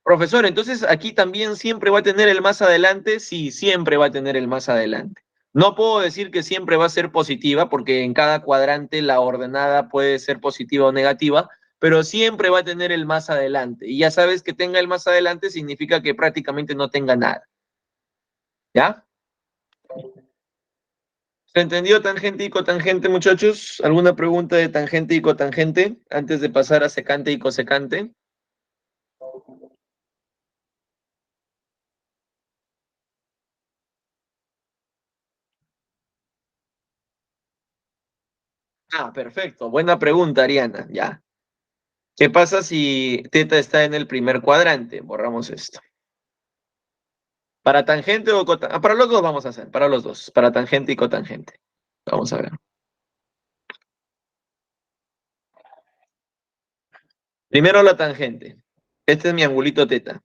Profesor, entonces aquí también siempre va a tener el más adelante. Sí, siempre va a tener el más adelante. No puedo decir que siempre va a ser positiva, porque en cada cuadrante la ordenada puede ser positiva o negativa, pero siempre va a tener el más adelante. Y ya sabes que tenga el más adelante significa que prácticamente no tenga nada. ¿Ya? ¿Se entendió tangente y cotangente, muchachos? ¿Alguna pregunta de tangente y cotangente antes de pasar a secante y cosecante? Ah, perfecto. Buena pregunta, Ariana. Ya. ¿Qué pasa si teta está en el primer cuadrante? Borramos esto. ¿Para tangente o cotangente? Para los dos vamos a hacer, para los dos. Para tangente y cotangente. Vamos a ver. Primero la tangente. Este es mi angulito teta.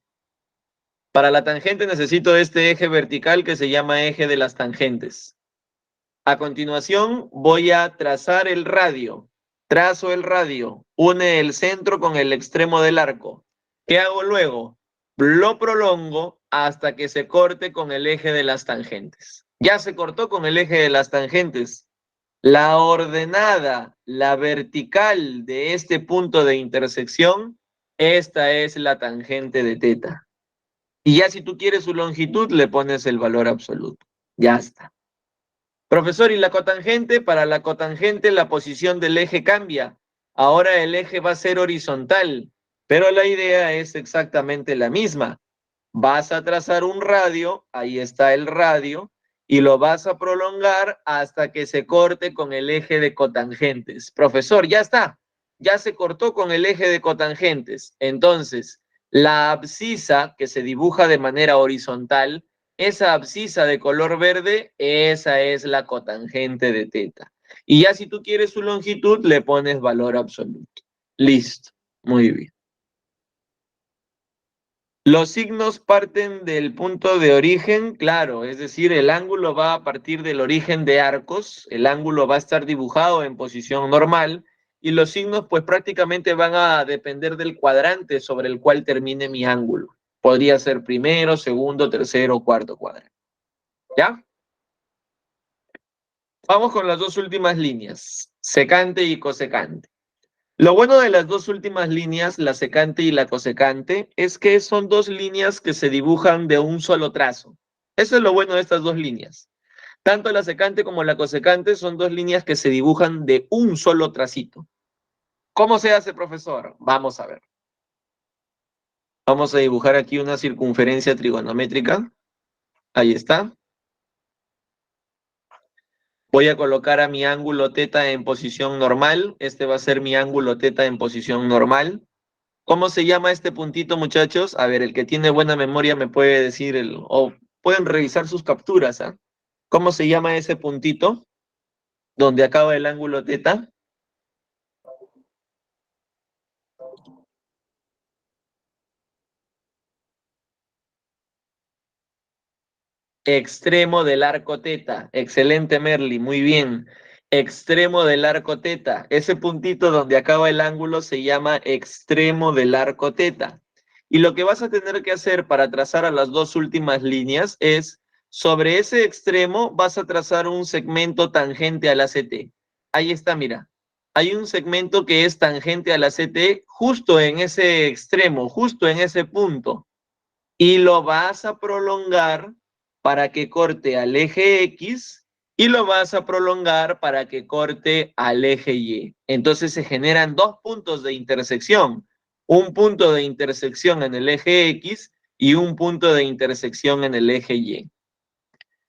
Para la tangente necesito este eje vertical que se llama eje de las tangentes. A continuación voy a trazar el radio. Trazo el radio. Une el centro con el extremo del arco. ¿Qué hago luego? Lo prolongo hasta que se corte con el eje de las tangentes. Ya se cortó con el eje de las tangentes. La ordenada, la vertical de este punto de intersección, esta es la tangente de teta. Y ya si tú quieres su longitud, le pones el valor absoluto. Ya está. Profesor, ¿y la cotangente? Para la cotangente la posición del eje cambia. Ahora el eje va a ser horizontal, pero la idea es exactamente la misma. Vas a trazar un radio, ahí está el radio, y lo vas a prolongar hasta que se corte con el eje de cotangentes. Profesor, ya está, ya se cortó con el eje de cotangentes. Entonces, la abscisa que se dibuja de manera horizontal, esa abscisa de color verde, esa es la cotangente de teta. Y ya si tú quieres su longitud, le pones valor absoluto. Listo, muy bien. Los signos parten del punto de origen, claro, es decir, el ángulo va a partir del origen de arcos, el ángulo va a estar dibujado en posición normal y los signos pues prácticamente van a depender del cuadrante sobre el cual termine mi ángulo. Podría ser primero, segundo, tercero, cuarto cuadrante. ¿Ya? Vamos con las dos últimas líneas, secante y cosecante. Lo bueno de las dos últimas líneas, la secante y la cosecante, es que son dos líneas que se dibujan de un solo trazo. Eso es lo bueno de estas dos líneas. Tanto la secante como la cosecante son dos líneas que se dibujan de un solo tracito. ¿Cómo se hace, profesor? Vamos a ver. Vamos a dibujar aquí una circunferencia trigonométrica. Ahí está. Voy a colocar a mi ángulo teta en posición normal. Este va a ser mi ángulo teta en posición normal. ¿Cómo se llama este puntito, muchachos? A ver, el que tiene buena memoria me puede decir o pueden revisar sus capturas, ¿ah? ¿Cómo se llama ese puntito donde acaba el ángulo teta? Extremo del arco teta. Excelente, Merly, muy bien. Extremo del arco teta. Ese puntito donde acaba el ángulo se llama extremo del arco teta. Y lo que vas a tener que hacer para trazar a las dos últimas líneas es, sobre ese extremo vas a trazar un segmento tangente a la CT. Ahí está, mira. Hay un segmento que es tangente a la CT justo en ese extremo, justo en ese punto. Y lo vas a prolongar para que corte al eje X y lo vas a prolongar para que corte al eje Y. Entonces se generan dos puntos de intersección. Un punto de intersección en el eje X y un punto de intersección en el eje Y.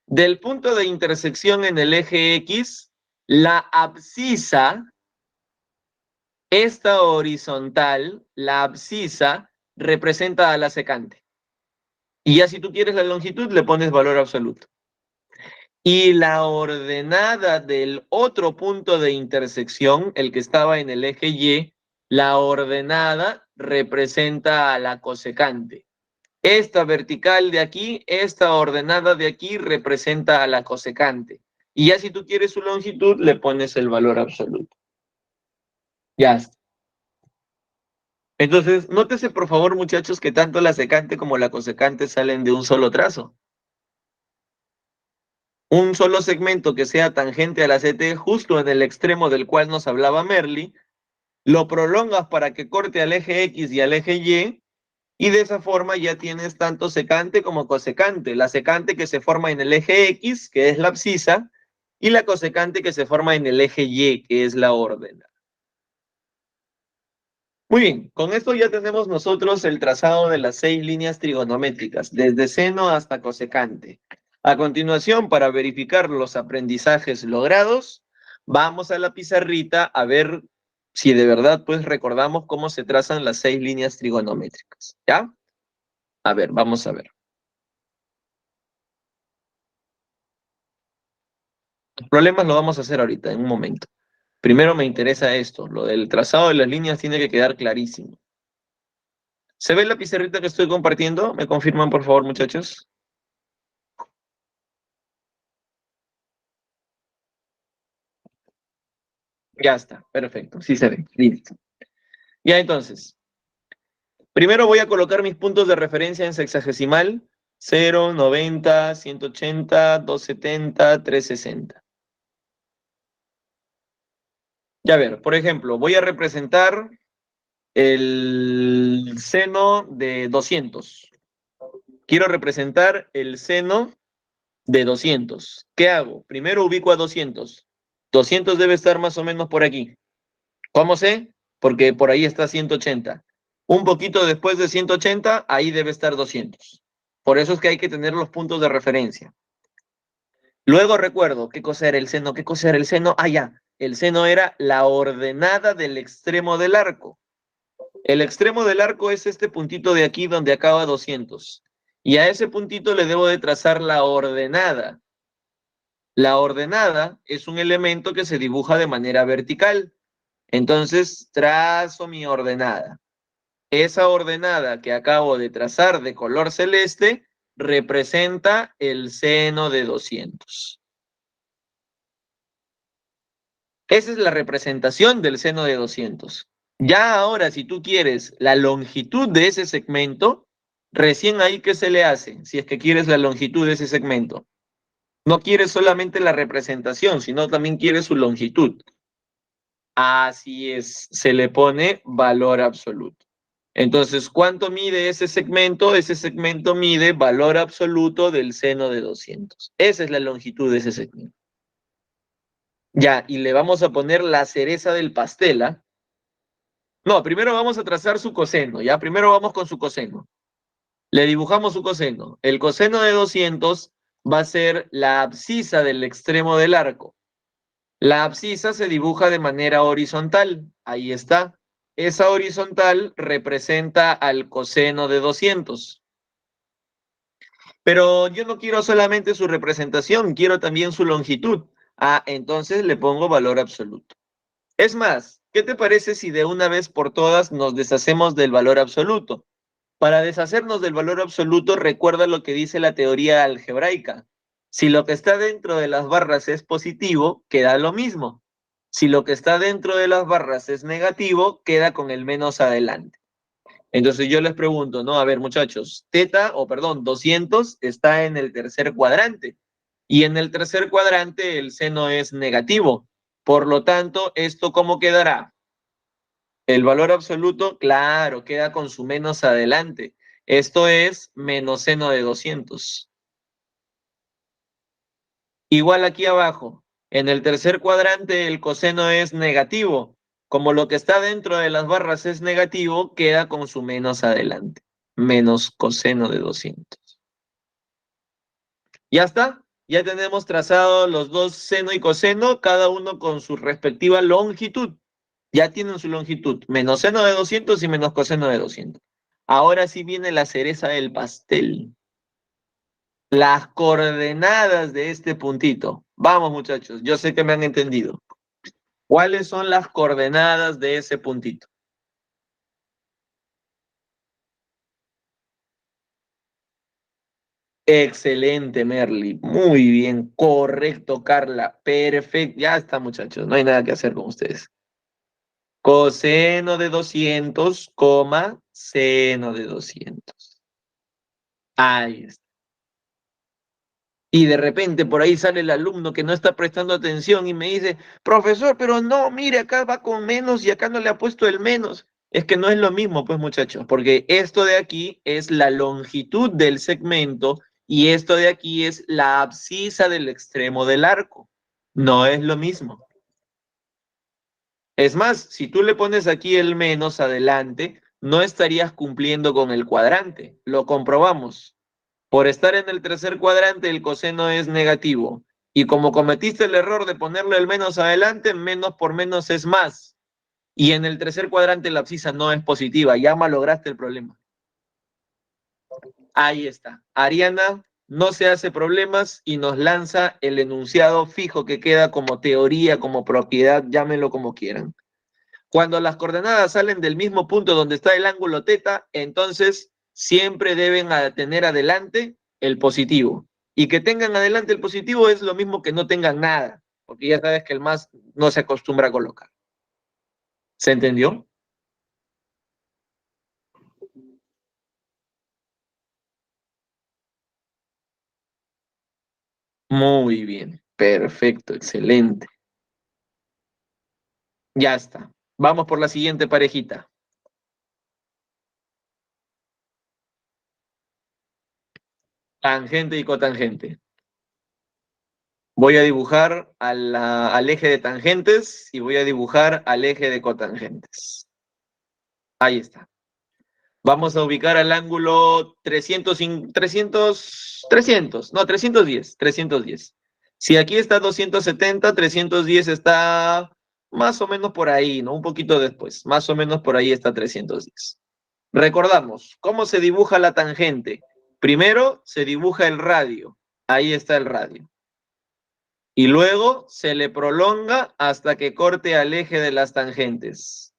Del punto de intersección en el eje X, la abscisa, esta horizontal, la abscisa, representa a la secante. Y ya si tú quieres la longitud, le pones valor absoluto. Y la ordenada del otro punto de intersección, el que estaba en el eje Y, la ordenada representa a la cosecante. Esta vertical de aquí, esta ordenada de aquí representa a la cosecante. Y ya si tú quieres su longitud, le pones el valor absoluto. Ya está. Entonces, nótese por favor, muchachos, que tanto la secante como la cosecante salen de un solo trazo. Un solo segmento que sea tangente a la CT justo en el extremo del cual nos hablaba Merli, lo prolongas para que corte al eje X y al eje Y de esa forma ya tienes tanto secante como cosecante. La secante que se forma en el eje X, que es la abscisa, y la cosecante que se forma en el eje Y, que es la órdena. Muy bien, con esto ya tenemos nosotros el trazado de las 6 líneas trigonométricas, desde seno hasta cosecante. A continuación, para verificar los aprendizajes logrados, vamos a la pizarrita a ver si de verdad pues recordamos cómo se trazan las 6 líneas trigonométricas, ¿ya? A ver, vamos a ver. Los problemas lo vamos a hacer ahorita, en un momento. Primero me interesa esto, lo del trazado de las líneas tiene que quedar clarísimo. ¿Se ve la pizarrita que estoy compartiendo? ¿Me confirman, por favor, muchachos? Ya está, perfecto, sí se ve, listo. Ya entonces, primero voy a colocar mis puntos de referencia en sexagesimal, 0, 90, 180, 270, 360. Ya ver, por ejemplo, voy a representar el seno de 200. Quiero representar el seno de 200. ¿Qué hago? Primero ubico a 200. 200 debe estar más o menos por aquí. ¿Cómo sé? Porque por ahí está 180. Un poquito después de 180, ahí debe estar 200. Por eso es que hay que tener los puntos de referencia. Luego recuerdo, ¿qué cosa era el seno? ¿Qué cosa era el seno? Ah, ya. El seno era la ordenada del extremo del arco. El extremo del arco es este puntito de aquí donde acaba 200. Y a ese puntito le debo de trazar la ordenada. La ordenada es un elemento que se dibuja de manera vertical. Entonces, trazo mi ordenada. Esa ordenada que acabo de trazar de color celeste representa el seno de 200. Esa es la representación del seno de 200. Ya ahora, si tú quieres la longitud de ese segmento, recién ahí que se le hace, si es que quieres la longitud de ese segmento. No quieres solamente la representación, sino también quieres su longitud. Así es, se le pone valor absoluto. Entonces, ¿cuánto mide ese segmento? Ese segmento mide valor absoluto del seno de 200. Esa es la longitud de ese segmento. Ya, y le vamos a poner la cereza del pastel, ¿ah? No, primero vamos a trazar su coseno, ¿ya? Primero vamos con su coseno. Le dibujamos su coseno. El coseno de 200 va a ser la abscisa del extremo del arco. La abscisa se dibuja de manera horizontal. Ahí está. Esa horizontal representa al coseno de 200. Pero yo no quiero solamente su representación, quiero también su longitud. Ah, entonces le pongo valor absoluto. Es más, ¿qué te parece si de una vez por todas nos deshacemos del valor absoluto? Para deshacernos del valor absoluto, recuerda lo que dice la teoría algebraica. Si lo que está dentro de las barras es positivo, queda lo mismo. Si lo que está dentro de las barras es negativo, queda con el menos adelante. Entonces yo les pregunto, ¿no? A ver, muchachos, 200 está en el tercer cuadrante. Y en el tercer cuadrante el seno es negativo. Por lo tanto, ¿esto cómo quedará? El valor absoluto, claro, queda con su menos adelante. Esto es menos seno de 200. Igual aquí abajo, en el tercer cuadrante el coseno es negativo. Como lo que está dentro de las barras es negativo, queda con su menos adelante. Menos coseno de 200. Ya está. Ya tenemos trazado los dos seno y coseno, cada uno con su respectiva longitud. Ya tienen su longitud. Menos seno de 200 y menos coseno de 200. Ahora sí viene la cereza del pastel. Las coordenadas de este puntito. Vamos, muchachos, yo sé que me han entendido. ¿Cuáles son las coordenadas de ese puntito? Excelente, Merly. Muy bien, correcto, Carla. Perfecto. Ya está, muchachos. No hay nada que hacer con ustedes. Coseno de 200, coma, seno de 200. Ahí está. Y de repente por ahí sale el alumno que no está prestando atención y me dice, profesor, pero no, mire, acá va con menos y acá no le ha puesto el menos. Es que no es lo mismo, pues muchachos, porque esto de aquí es la longitud del segmento y esto de aquí es la abscisa del extremo del arco. No es lo mismo. Es más, si tú le pones aquí el menos adelante, no estarías cumpliendo con el cuadrante. Lo comprobamos. Por estar en el tercer cuadrante, el coseno es negativo. Y como cometiste el error de ponerle el menos adelante, menos por menos es más. Y en el tercer cuadrante la abscisa no es positiva. Ya malograste el problema. Ahí está. Ariana no se hace problemas y nos lanza el enunciado fijo que queda como teoría, como propiedad, llámenlo como quieran. Cuando las coordenadas salen del mismo punto donde está el ángulo teta, entonces siempre deben tener adelante el positivo. Y que tengan adelante el positivo es lo mismo que no tengan nada, porque ya sabes que el más no se acostumbra a colocar. ¿Se entendió? Muy bien, perfecto, excelente. Ya está. Vamos por la siguiente parejita. Tangente y cotangente. Voy a dibujar al eje de tangentes y voy a dibujar al eje de cotangentes. Ahí está. Vamos a ubicar al ángulo 310. Si aquí está 270, 310 está más o menos por ahí, ¿no? Un poquito después, más o menos por ahí está 310. Recordamos, ¿cómo se dibuja la tangente? Primero se dibuja el radio, ahí está el radio. Y luego se le prolonga hasta que corte al eje de las tangentes.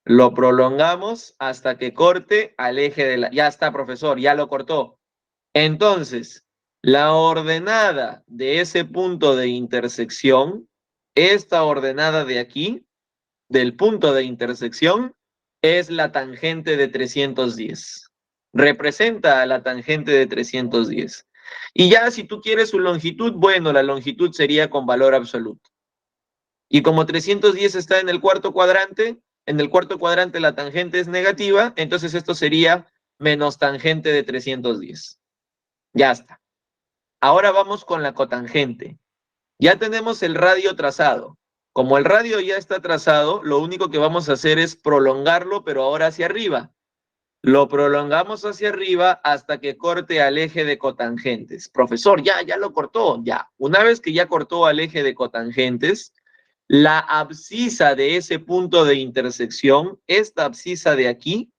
Lo prolongamos hasta que corte al eje de la... Ya está, profesor, ya lo cortó. Entonces, la ordenada de ese punto de intersección, esta ordenada de aquí, del punto de intersección, es la tangente de 310. Representa a la tangente de 310. Y ya si tú quieres su longitud, bueno, la longitud sería con valor absoluto. Y como 310 está en el cuarto cuadrante la tangente es negativa, entonces esto sería menos tangente de 310. Ya está. Ahora vamos con la cotangente. Ya tenemos el radio trazado. Como el radio ya está trazado, lo único que vamos a hacer es prolongarlo, pero ahora hacia arriba. Lo prolongamos hacia arriba hasta que corte al eje de cotangentes. Profesor, ya lo cortó, ya. Una vez que ya cortó al eje de cotangentes, la abscisa de ese punto de intersección, esta abscisa de aquí,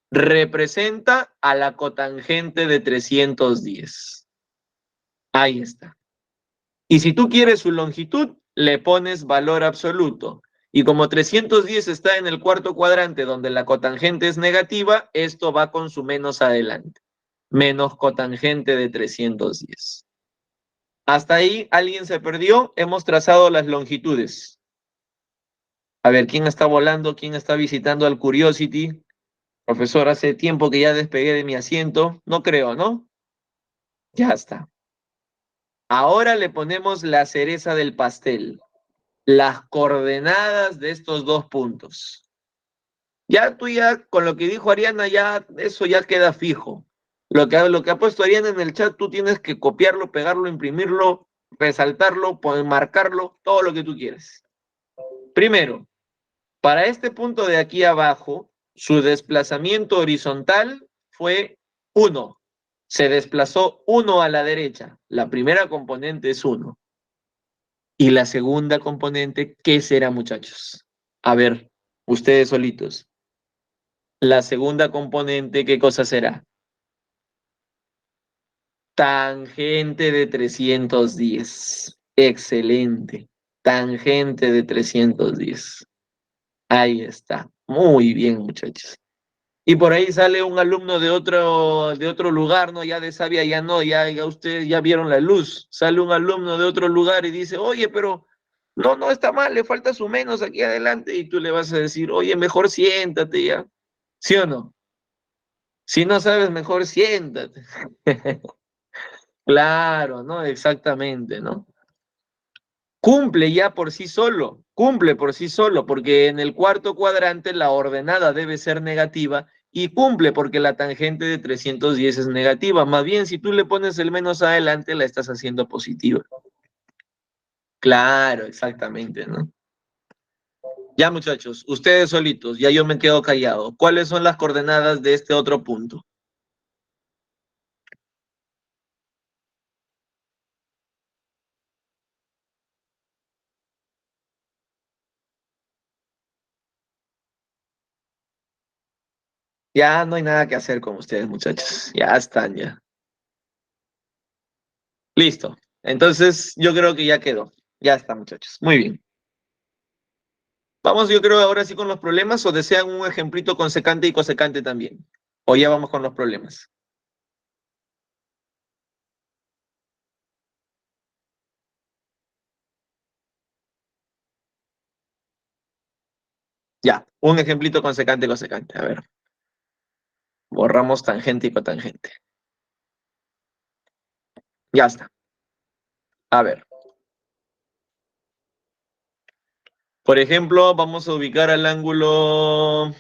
representa a la cotangente de 310. Ahí está. Y si tú quieres su longitud, le pones valor absoluto. Y como 310 está en el cuarto cuadrante donde la cotangente es negativa, esto va con su menos adelante. Menos cotangente de 310. Hasta ahí, ¿alguien se perdió? Hemos trazado las longitudes. A ver, ¿quién está volando? ¿Quién está visitando al Curiosity? Profesor, hace tiempo que ya despegué de mi asiento. No creo, ¿no? Ya está. Ahora le ponemos la cereza del pastel, las coordenadas de estos dos puntos. Ya tú ya, con lo que dijo Ariana, ya eso ya queda fijo. Lo que ha puesto Ariana en el chat, tú tienes que copiarlo, pegarlo, imprimirlo, resaltarlo, marcarlo, todo lo que tú quieres. Primero, para este punto de aquí abajo, su desplazamiento horizontal fue 1. Se desplazó 1 a la derecha. La primera componente es 1. Y la segunda componente, ¿qué será, muchachos? A ver, ustedes solitos. La segunda componente, ¿qué cosa será? Tangente de 310. Excelente. Tangente de 310. Ahí está. Muy bien, muchachos. Y por ahí sale un alumno de otro lugar, ¿no? Ya de Sabia ya no, ya ustedes ya vieron la luz. Sale un alumno de otro lugar y dice, oye, pero no, no está mal, le falta su menos aquí adelante. Y tú le vas a decir, oye, mejor siéntate ya. ¿Sí o no? Si no sabes, mejor siéntate. Claro, ¿no? Exactamente, ¿no? Cumple ya por sí solo, cumple por sí solo, porque en el cuarto cuadrante la ordenada debe ser negativa y cumple porque la tangente de 310 es negativa. Más bien, si tú le pones el menos adelante, la estás haciendo positiva. Claro, exactamente, ¿no? Ya, muchachos, ustedes solitos, ya yo me quedo callado. ¿Cuáles son las coordenadas de este otro punto? Ya no hay nada que hacer con ustedes, muchachos. Ya están, ya. Listo. Entonces, yo creo que ya quedó. Ya está, muchachos. Muy bien. Vamos, yo creo, ahora sí con los problemas, o desean un ejemplito con secante y cosecante también. O ya vamos con los problemas. Ya, un ejemplito con secante y cosecante. A ver, borramos tangente y cotangente. Ya está. A ver. Por ejemplo, vamos a ubicar al ángulo.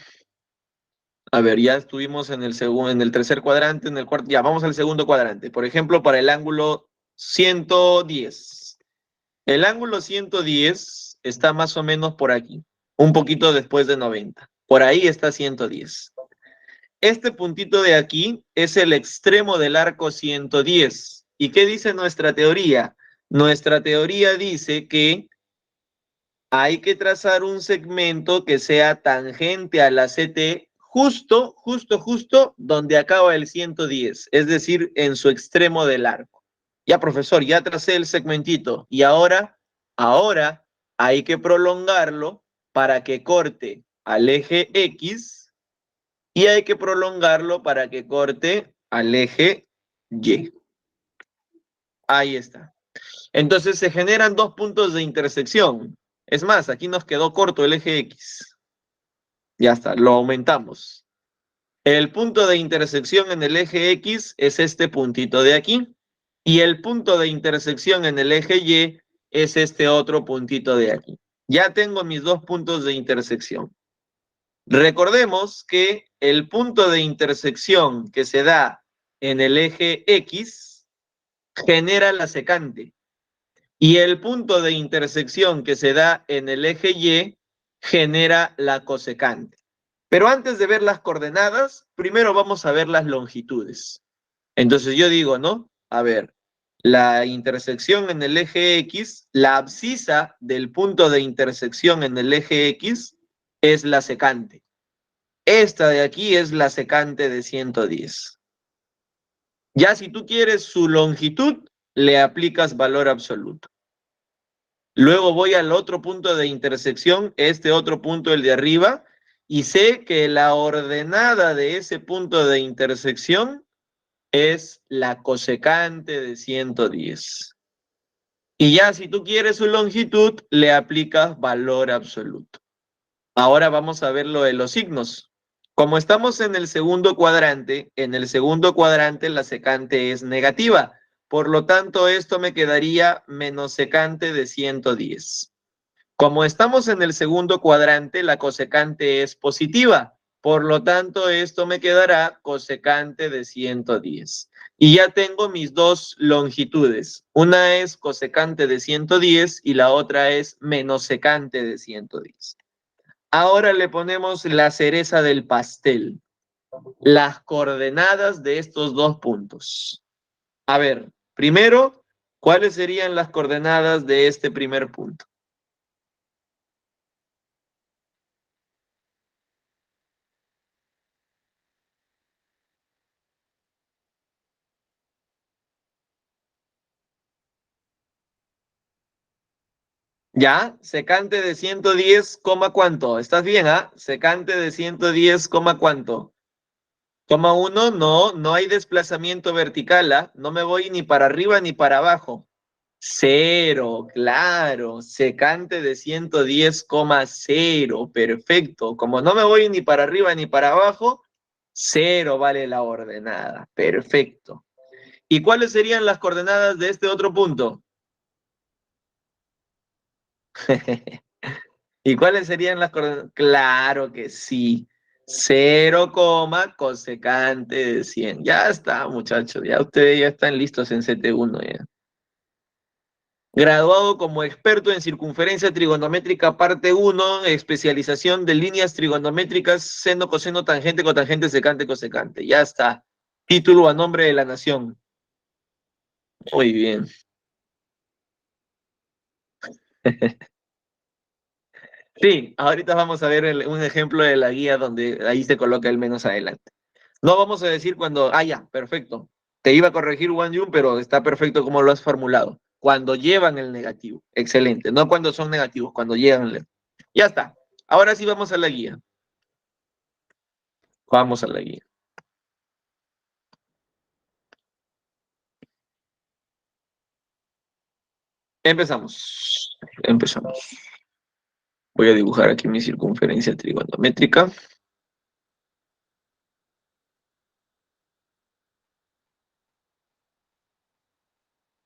A ver, ya estuvimos en el segundo, en el tercer cuadrante, en el cuarto. Ya, vamos al segundo cuadrante. Por ejemplo, para el ángulo 110. El ángulo 110 está más o menos por aquí, un poquito después de 90. Por ahí está 110. Este puntito de aquí es el extremo del arco 110. ¿Y qué dice nuestra teoría? Nuestra teoría dice que hay que trazar un segmento que sea tangente a la CT justo, justo, justo donde acaba el 110, es decir, en su extremo del arco. Ya, profesor, ya tracé el segmentito y ahora hay que prolongarlo para que corte al eje X y hay que prolongarlo para que corte al eje Y. Ahí está. Entonces se generan dos puntos de intersección. Es más, aquí nos quedó corto el eje X. Ya está, lo aumentamos. El punto de intersección en el eje X es este puntito de aquí. Y el punto de intersección en el eje Y es este otro puntito de aquí. Ya tengo mis dos puntos de intersección. Recordemos que el punto de intersección que se da en el eje X genera la secante. Y el punto de intersección que se da en el eje Y genera la cosecante. Pero antes de ver las coordenadas, primero vamos a ver las longitudes. Entonces yo digo, ¿no? A ver, la intersección en el eje X, la abscisa del punto de intersección en el eje X es la secante. Esta de aquí es la secante de 110. Ya si tú quieres su longitud, le aplicas valor absoluto. Luego voy al otro punto de intersección, este otro punto, el de arriba, y sé que la ordenada de ese punto de intersección es la cosecante de 110. Y ya si tú quieres su longitud, le aplicas valor absoluto. Ahora vamos a ver lo de los signos. Como estamos en el segundo cuadrante la secante es negativa. Por lo tanto, esto me quedaría menos secante de 110. Como estamos en el segundo cuadrante, la cosecante es positiva. Por lo tanto, esto me quedará cosecante de 110. Y ya tengo mis dos longitudes. Una es cosecante de 110 y la otra es menos secante de 110. Ahora le ponemos la cereza del pastel, las coordenadas de estos dos puntos. A ver, primero, ¿cuáles serían las coordenadas de este primer punto? ¿Ya? Secante de 110, ¿cuánto? ¿Estás bien, ah? Secante de 110, ¿cuánto? Coma 1, no, no hay desplazamiento vertical, ¿ah? No me voy ni para arriba ni para abajo. Cero, claro. Secante de 110,0. Perfecto. Como no me voy ni para arriba ni para abajo, cero vale la ordenada. Perfecto. ¿Y cuáles serían las coordenadas de este otro punto? ¿Y cuáles serían las coordenadas? Claro que sí. 0, cosecante de 100. Ya está, muchachos. Ya ustedes ya están listos en CT1 ya. Graduado como experto en circunferencia trigonométrica parte 1, especialización de líneas trigonométricas, seno, coseno, tangente, cotangente, secante, cosecante. Ya está. Título a nombre de la nación. Muy bien. Sí, ahorita vamos a ver un ejemplo de la guía donde ahí se coloca el menos adelante. No vamos a decir cuando, ya, perfecto. Te iba a corregir Wang Yun, pero está perfecto como lo has formulado. Cuando llevan el negativo. Excelente. No cuando son negativos, cuando llevan el. Ya está. Ahora sí vamos a la guía. Vamos a la guía. Empezamos. Empezamos. Voy a dibujar aquí mi circunferencia trigonométrica.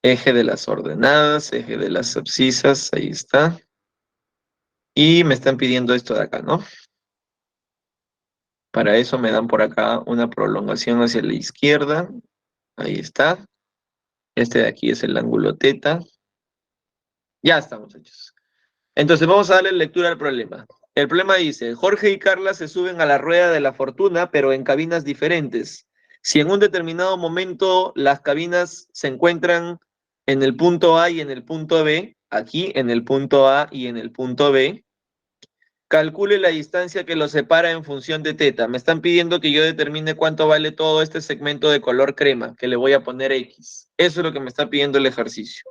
Eje de las ordenadas, eje de las abscisas, ahí está. Y me están pidiendo esto de acá, ¿no? Para eso me dan por acá una prolongación hacia la izquierda. Ahí está. Este de aquí es el ángulo teta. Ya está, muchachos. Entonces vamos a darle lectura al problema. El problema dice, Jorge y Carla se suben a la rueda de la fortuna, pero en cabinas diferentes. Si en un determinado momento las cabinas se encuentran en el punto A y en el punto B, aquí en el punto A y en el punto B, calcule la distancia que los separa en función de teta. Me están pidiendo que yo determine cuánto vale todo este segmento de color crema, que le voy a poner X. Eso es lo que me está pidiendo el ejercicio.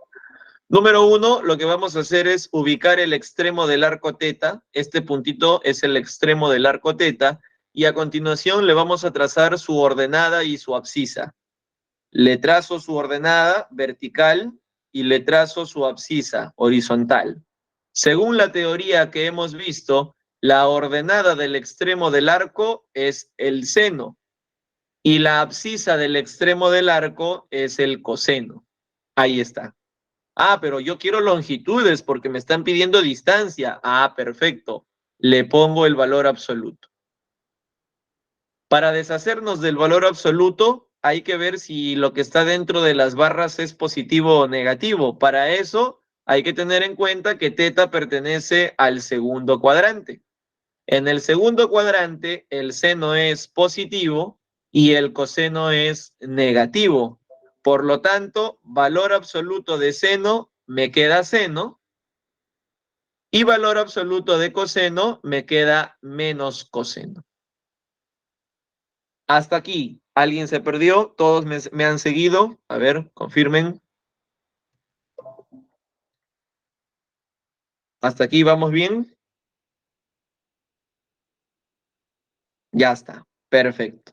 Número 1, lo que vamos a hacer es ubicar el extremo del arco teta. Este puntito es el extremo del arco teta. Y a continuación le vamos a trazar su ordenada y su abscisa. Le trazo su ordenada vertical y le trazo su abscisa horizontal. Según la teoría que hemos visto, la ordenada del extremo del arco es el seno y la abscisa del extremo del arco es el coseno. Ahí está. Pero yo quiero longitudes porque me están pidiendo distancia. Perfecto. Le pongo el valor absoluto. Para deshacernos del valor absoluto, hay que ver si lo que está dentro de las barras es positivo o negativo. Para eso, hay que tener en cuenta que teta pertenece al segundo cuadrante. En el segundo cuadrante, el seno es positivo y el coseno es negativo. Por lo tanto, valor absoluto de seno me queda seno y valor absoluto de coseno me queda menos coseno. Hasta aquí, ¿alguien se perdió? ¿Todos me han seguido? A ver, confirmen. ¿Hasta aquí vamos bien? Ya está, perfecto.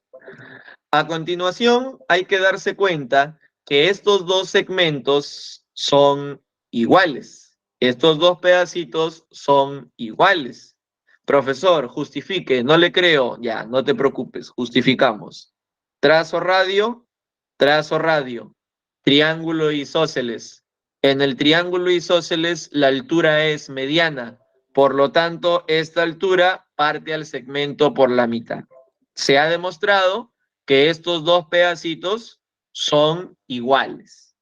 A continuación, hay que darse cuenta que estos dos segmentos son iguales. Estos dos pedacitos son iguales. Profesor, justifique, no le creo. Ya, no te preocupes, justificamos. Trazo radio, trazo radio. Triángulo isósceles. En el triángulo isósceles la altura es mediana. Por lo tanto, esta altura parte al segmento por la mitad. Se ha demostrado que estos dos pedacitos son iguales.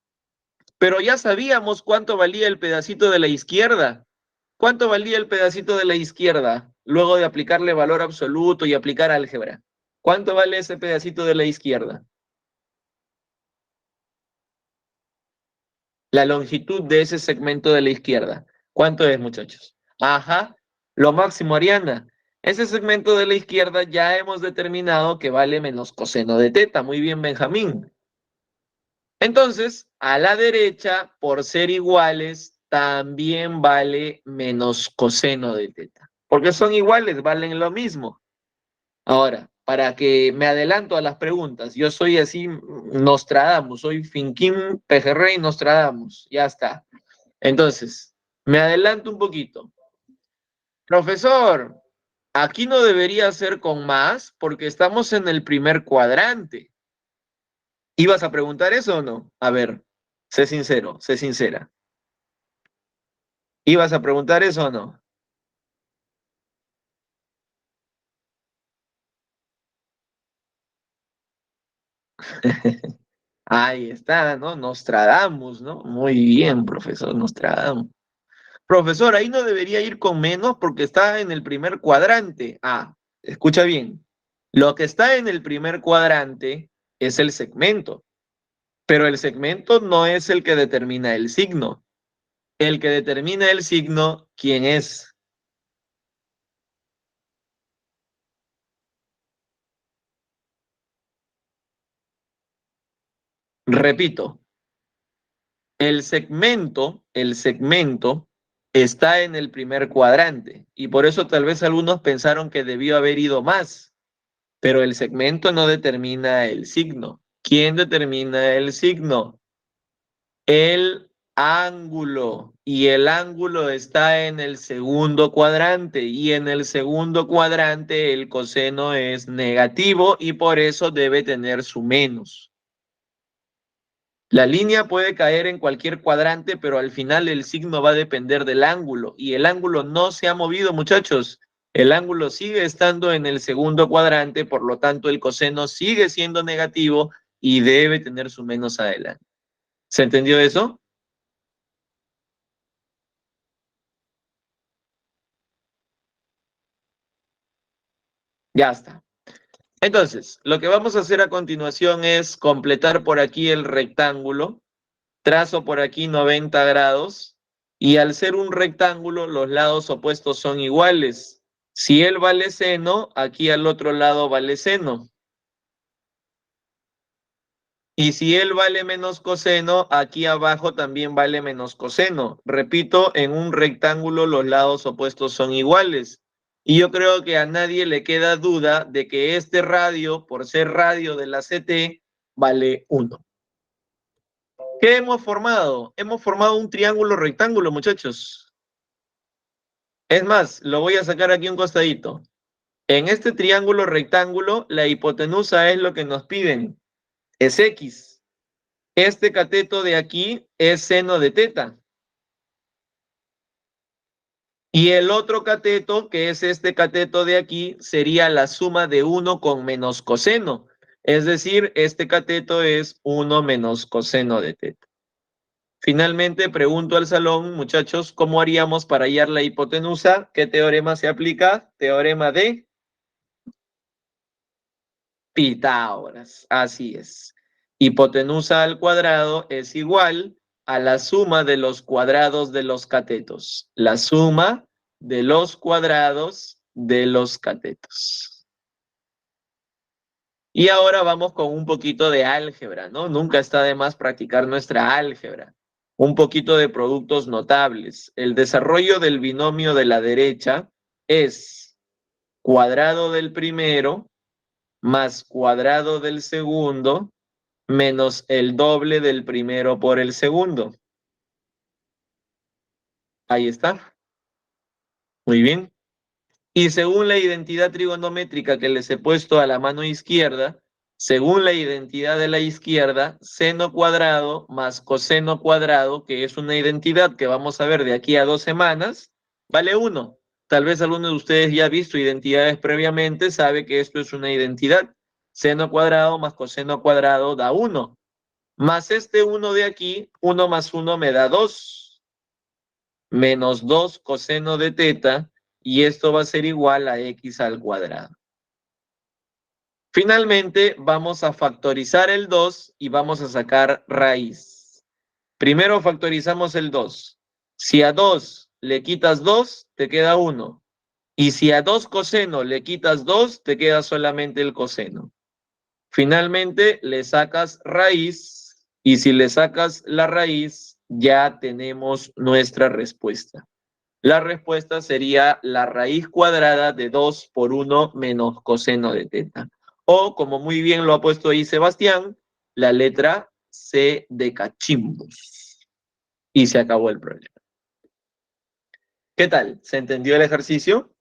Pero ya sabíamos cuánto valía el pedacito de la izquierda. ¿Cuánto valía el pedacito de la izquierda luego de aplicarle valor absoluto y aplicar álgebra? ¿Cuánto vale ese pedacito de la izquierda? La longitud de ese segmento de la izquierda. ¿Cuánto es, muchachos? Ajá, lo máximo, Ariana. Ese segmento de la izquierda ya hemos determinado que vale menos coseno de teta. Muy bien, Benjamín. Entonces, a la derecha, por ser iguales, también vale menos coseno de teta. Porque son iguales, valen lo mismo. Ahora, para que me adelanto a las preguntas, yo soy así Nostradamus, soy Finquín, Pejerrey, Nostradamus, ya está. Entonces, me adelanto un poquito. Profesor, aquí no debería ser con más porque estamos en el primer cuadrante. ¿Ibas a preguntar eso o no? A ver, sé sincero, sé sincera. ¿Ibas a preguntar eso o no? Ahí está, ¿no? Nostradamus, ¿no? Muy bien, profesor Nostradamus. Profesor, ahí no debería ir con menos porque está en el primer cuadrante. Ah, escucha bien. Lo que está en el primer cuadrante es el segmento, pero el segmento no es el que determina el signo. El que determina el signo, ¿quién es? Repito, el segmento está en el primer cuadrante y por eso tal vez algunos pensaron que debió haber ido más, pero el segmento no determina el signo. ¿Quién determina el signo? El ángulo. Y el ángulo está en el segundo cuadrante. Y en el segundo cuadrante el coseno es negativo y por eso debe tener su menos. La línea puede caer en cualquier cuadrante, pero al final el signo va a depender del ángulo. Y el ángulo no se ha movido, muchachos. El ángulo sigue estando en el segundo cuadrante, por lo tanto el coseno sigue siendo negativo y debe tener su menos adelante. ¿Se entendió eso? Ya está. Entonces, lo que vamos a hacer a continuación es completar por aquí el rectángulo, trazo por aquí 90 grados y al ser un rectángulo los lados opuestos son iguales. Si él vale seno, aquí al otro lado vale seno. Y si él vale menos coseno, aquí abajo también vale menos coseno. Repito, en un rectángulo los lados opuestos son iguales. Y yo creo que a nadie le queda duda de que este radio, por ser radio de la CT, vale 1. ¿Qué hemos formado? Hemos formado un triángulo rectángulo, muchachos. Es más, lo voy a sacar aquí un costadito. En este triángulo rectángulo, la hipotenusa es lo que nos piden. Es X. Este cateto de aquí es seno de teta. Y el otro cateto, que es este cateto de aquí, sería la suma de 1 con menos coseno. Es decir, este cateto es 1 menos coseno de teta. Finalmente, pregunto al salón, muchachos, ¿cómo haríamos para hallar la hipotenusa? ¿Qué teorema se aplica? Teorema de Pitágoras. Así es. Hipotenusa al cuadrado es igual a la suma de los cuadrados de los catetos. La suma de los cuadrados de los catetos. Y ahora vamos con un poquito de álgebra, ¿no? Nunca está de más practicar nuestra álgebra. Un poquito de productos notables. El desarrollo del binomio de la derecha es cuadrado del primero más cuadrado del segundo menos el doble del primero por el segundo. Ahí está. Muy bien. Y según la identidad trigonométrica que les he puesto a la mano izquierda, según la identidad de la izquierda, seno cuadrado más coseno cuadrado, que es una identidad que vamos a ver de aquí a 2 semanas, vale 1. Tal vez alguno de ustedes ya ha visto identidades previamente, sabe que esto es una identidad. Seno cuadrado más coseno cuadrado da 1. Más este 1 de aquí, 1 más 1 me da 2. Menos 2 coseno de teta, y esto va a ser igual a x al cuadrado. Finalmente, vamos a factorizar el 2 y vamos a sacar raíz. Primero factorizamos el 2. Si a 2 le quitas 2, te queda 1. Y si a 2 coseno le quitas 2, te queda solamente el coseno. Finalmente, le sacas raíz, y si le sacas la raíz, ya tenemos nuestra respuesta. La respuesta sería la raíz cuadrada de 2 por 1 menos coseno de teta. O, como muy bien lo ha puesto ahí Sebastián, la letra C de cachimbos. Y se acabó el problema. ¿Qué tal? ¿Se entendió el ejercicio?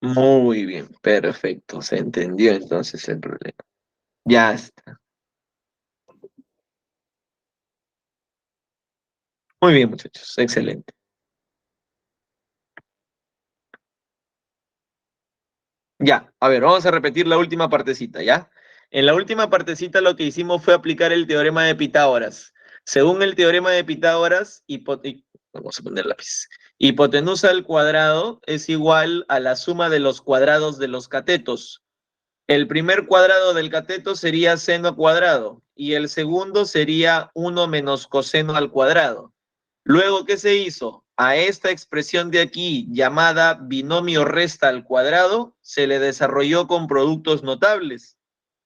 Muy bien, perfecto. Se entendió entonces el problema. Ya está. Muy bien, muchachos. Excelente. Ya, a ver, vamos a repetir la última partecita, ¿ya? En la última partecita lo que hicimos fue aplicar el teorema de Pitágoras. Según el teorema de Pitágoras, vamos a poner lápiz. Hipotenusa al cuadrado es igual a la suma de los cuadrados de los catetos. El primer cuadrado del cateto sería seno cuadrado y el segundo sería 1 menos coseno al cuadrado. Luego, ¿qué se hizo? A esta expresión de aquí, llamada binomio resta al cuadrado, se le desarrolló con productos notables.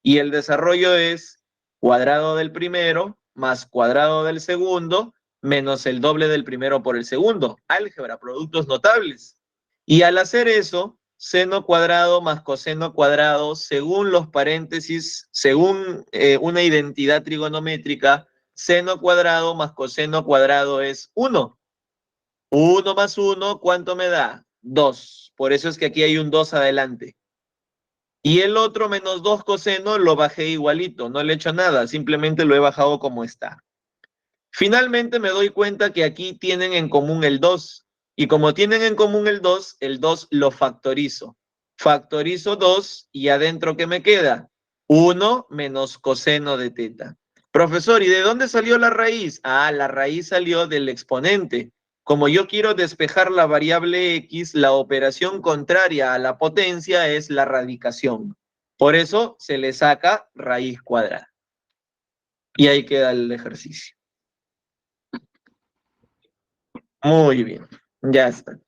Y el desarrollo es cuadrado del primero más cuadrado del segundo menos el doble del primero por el segundo. Álgebra, productos notables. Y al hacer eso, seno cuadrado más coseno cuadrado, según los paréntesis, según una identidad trigonométrica, seno cuadrado más coseno cuadrado es 1. 1 más 1, ¿cuánto me da? 2. Por eso es que aquí hay un 2 adelante. Y el otro menos 2 coseno lo bajé igualito, no le he hecho nada, simplemente lo he bajado como está. Finalmente me doy cuenta que aquí tienen en común el 2. Y como tienen en común el 2 lo factorizo. Factorizo 2 y adentro, ¿qué me queda? 1 menos coseno de teta. Profesor, ¿y de dónde salió la raíz? Ah, la raíz salió del exponente. Como yo quiero despejar la variable x, la operación contraria a la potencia es la radicación. Por eso se le saca raíz cuadrada. Y ahí queda el ejercicio. Muy bien, ya está.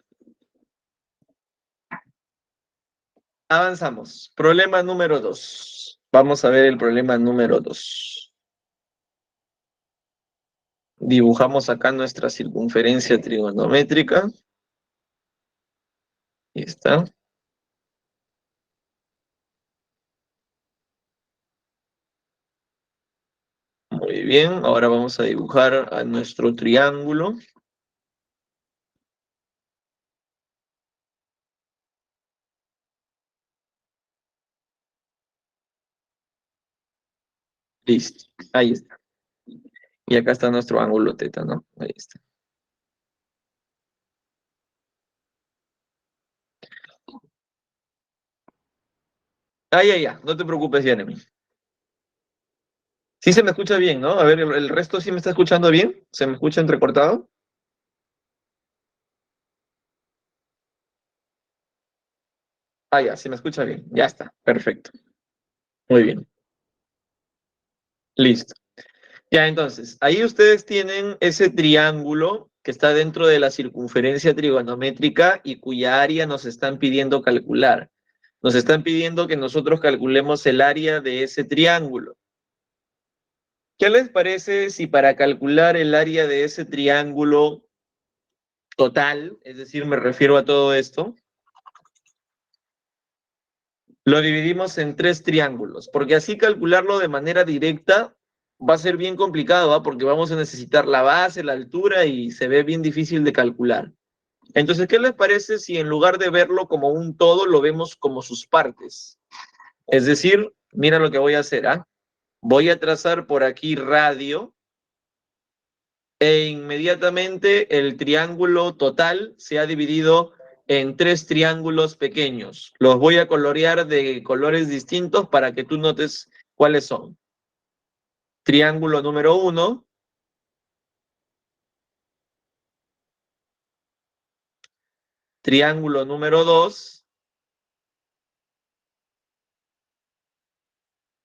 Avanzamos. Problema número 2. Vamos a ver el problema número 2. Dibujamos acá nuestra circunferencia trigonométrica. Ahí está. Muy bien, ahora vamos a dibujar a nuestro triángulo. Listo, ahí está. Y acá está nuestro ángulo teta, ¿no? Ahí está. Ya, no te preocupes, Jeremy. Sí se me escucha bien, ¿no? A ver, ¿el resto sí me está escuchando bien? ¿Se me escucha entrecortado? Ya, sí me escucha bien. Ya está, perfecto. Muy bien, listo. Ya, entonces, ahí ustedes tienen ese triángulo que está dentro de la circunferencia trigonométrica y cuya área nos están pidiendo calcular. Nos están pidiendo que nosotros calculemos el área de ese triángulo. ¿Qué les parece si para calcular el área de ese triángulo total, es decir, me refiero a todo esto, Lo dividimos en 3 triángulos, porque así calcularlo de manera directa va a ser bien complicado, ¿ah? Porque vamos a necesitar la base, la altura y se ve bien difícil de calcular. Entonces, ¿qué les parece si en lugar de verlo como un todo, lo vemos como sus partes? Es decir, mira lo que voy a hacer, ¿ah? Voy a trazar por aquí radio e inmediatamente el triángulo total se ha dividido en 3 triángulos pequeños. Los voy a colorear de colores distintos para que tú notes cuáles son. Triángulo número 1, triángulo número 2,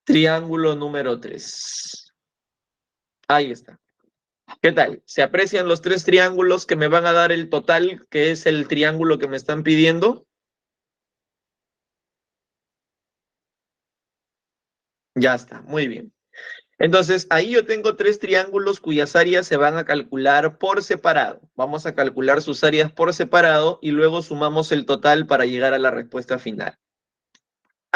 triángulo número 3. Ahí está. ¿Qué tal? ¿Se aprecian los 3 triángulos que me van a dar el total, que es el triángulo que me están pidiendo? Ya está, muy bien. Entonces, ahí yo tengo 3 triángulos cuyas áreas se van a calcular por separado. Vamos a calcular sus áreas por separado y luego sumamos el total para llegar a la respuesta final.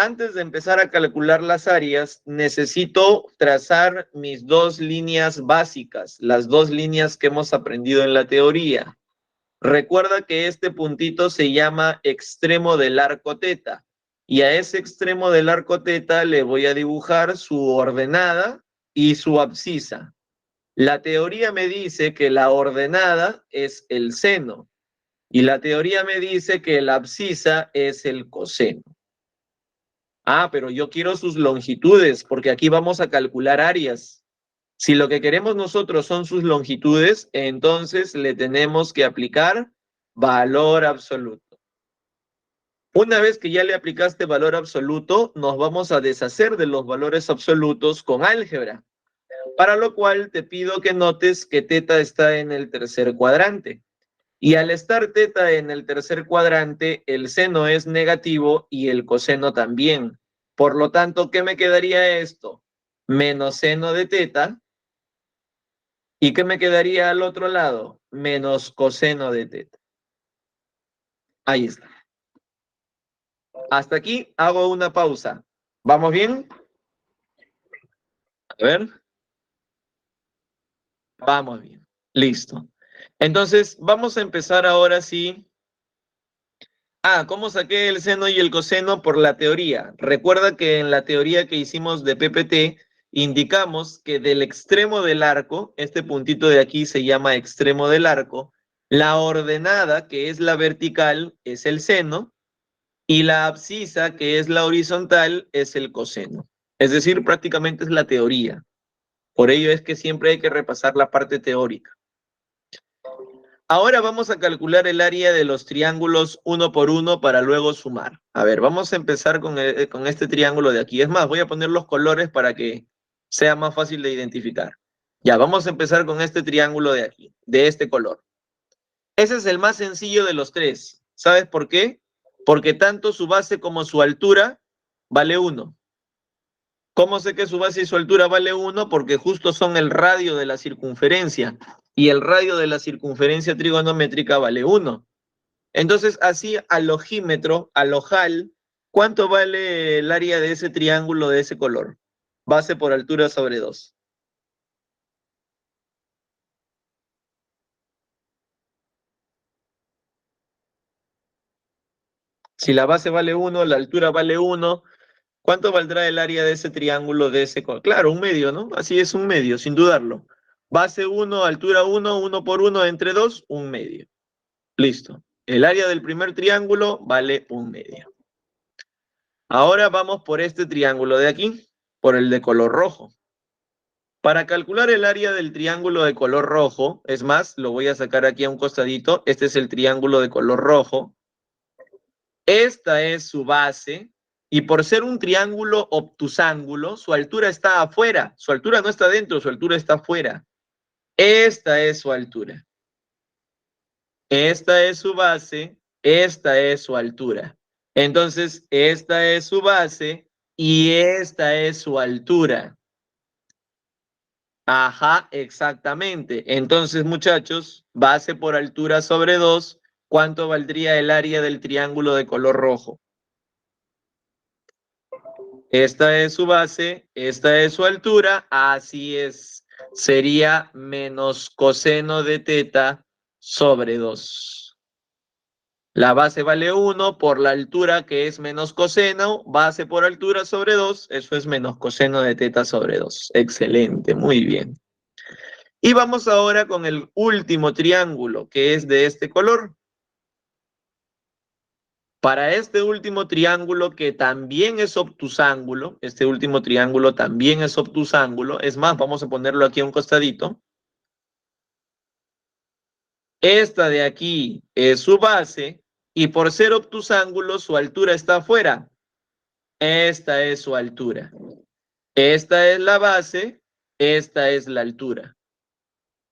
Antes de empezar a calcular las áreas, necesito trazar mis 2 líneas básicas, las 2 líneas que hemos aprendido en la teoría. Recuerda que este puntito se llama extremo del arco teta y a ese extremo del arco teta le voy a dibujar su ordenada y su abscisa. La teoría me dice que la ordenada es el seno y la teoría me dice que la abscisa es el coseno. Ah, pero yo quiero sus longitudes porque aquí vamos a calcular áreas. Si lo que queremos nosotros son sus longitudes, entonces le tenemos que aplicar valor absoluto. Una vez que ya le aplicaste valor absoluto, nos vamos a deshacer de los valores absolutos con álgebra, para lo cual te pido que notes que teta está en el tercer cuadrante. Y al estar teta en el tercer cuadrante, el seno es negativo y el coseno también. Por lo tanto, ¿qué me quedaría esto? Menos seno de teta. ¿Y qué me quedaría al otro lado? Menos coseno de teta. Ahí está. Hasta aquí hago una pausa. ¿Vamos bien? A ver. Vamos bien. Listo. Entonces, vamos a empezar ahora sí. Ah, ¿cómo saqué el seno y el coseno? Por la teoría. Recuerda que en la teoría que hicimos de PPT, indicamos que del extremo del arco, este puntito de aquí se llama extremo del arco, la ordenada, que es la vertical, es el seno, y la abscisa, que es la horizontal, es el coseno. Es decir, prácticamente es la teoría. Por ello es que siempre hay que repasar la parte teórica. Ahora vamos a calcular el área de los triángulos uno por uno para luego sumar. A ver, vamos a empezar con este triángulo de aquí. Es más, voy a poner los colores para que sea más fácil de identificar. Ya, vamos a empezar con este triángulo de aquí, de este color. Ese es el más sencillo de los 3. ¿Sabes por qué? Porque tanto su base como su altura vale 1. ¿Cómo sé que su base y su altura vale 1? Porque justo son el radio de la circunferencia. Y el radio de la circunferencia trigonométrica vale 1. Entonces, así al ojímetro, al ojal, ¿cuánto vale el área de ese triángulo de ese color? Base por altura sobre 2. Si la base vale 1, la altura vale 1, ¿cuánto valdrá el área de ese triángulo de ese color? Claro, un medio, ¿no? Así es, un medio, sin dudarlo. Base 1, altura 1, 1 por 1 entre 2, un medio. Listo. El área del primer triángulo vale un medio. Ahora vamos por este triángulo de aquí, por el de color rojo. Para calcular el área del triángulo de color rojo, es más, lo voy a sacar aquí a un costadito. Este es el triángulo de color rojo. Esta es su base. Y por ser un triángulo obtusángulo, su altura está afuera. Su altura no está dentro, su altura está afuera. Esta es su altura. Esta es su base, esta es su altura. Entonces, esta es su base y esta es su altura. Ajá, exactamente. Entonces, muchachos, base por altura sobre 2, ¿cuánto valdría el área del triángulo de color rojo? Esta es su base, esta es su altura, así es. Sería menos coseno de teta sobre 2. La base vale 1 por la altura que es menos coseno, base por altura sobre 2, eso es menos coseno de teta sobre 2. Excelente, muy bien. Y vamos ahora con el último triángulo, que es de este color. Para este último triángulo, que también es obtusángulo, este último triángulo también es obtusángulo, es más, vamos a ponerlo aquí a un costadito. Esta de aquí es su base, y por ser obtusángulo, su altura está afuera. Esta es su altura. Esta es la base, esta es la altura.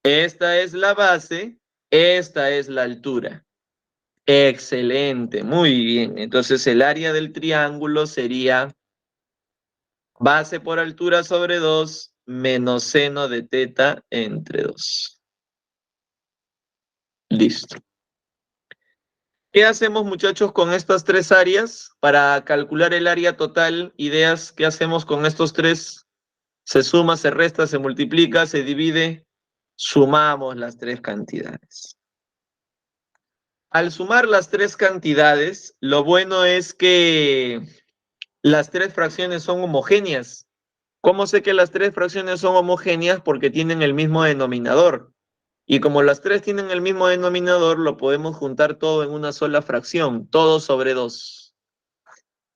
Esta es la base, esta es la altura. Excelente, muy bien. Entonces el área del triángulo sería base por altura sobre 2 menos seno de teta entre 2. Listo. ¿Qué hacemos, muchachos, con estas tres áreas? Para calcular el área total, ideas, ¿qué hacemos con estos tres? Se suma, se resta, se multiplica, se divide. Sumamos las tres cantidades. Al sumar las tres cantidades, lo bueno es que las tres fracciones son homogéneas. ¿Cómo sé que las tres fracciones son homogéneas? Porque tienen el mismo denominador. Y como las tres tienen el mismo denominador, lo podemos juntar todo en una sola fracción, todo sobre 2.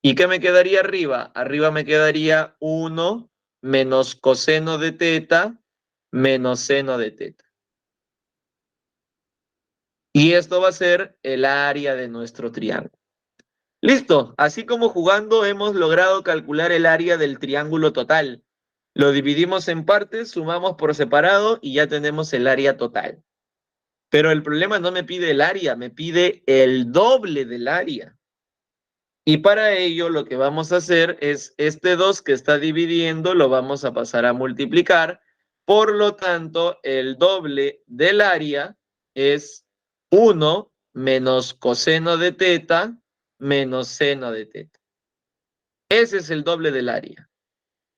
¿Y qué me quedaría arriba? Arriba me quedaría 1 menos coseno de teta menos seno de teta. Y esto va a ser el área de nuestro triángulo. Listo, así como jugando hemos logrado calcular el área del triángulo total. Lo dividimos en partes, sumamos por separado y ya tenemos el área total. Pero el problema no me pide el área, me pide el doble del área. Y para ello lo que vamos a hacer es este 2 que está dividiendo lo vamos a pasar a multiplicar. Por lo tanto, el doble del área es 1 menos coseno de teta menos seno de teta. Ese es el doble del área.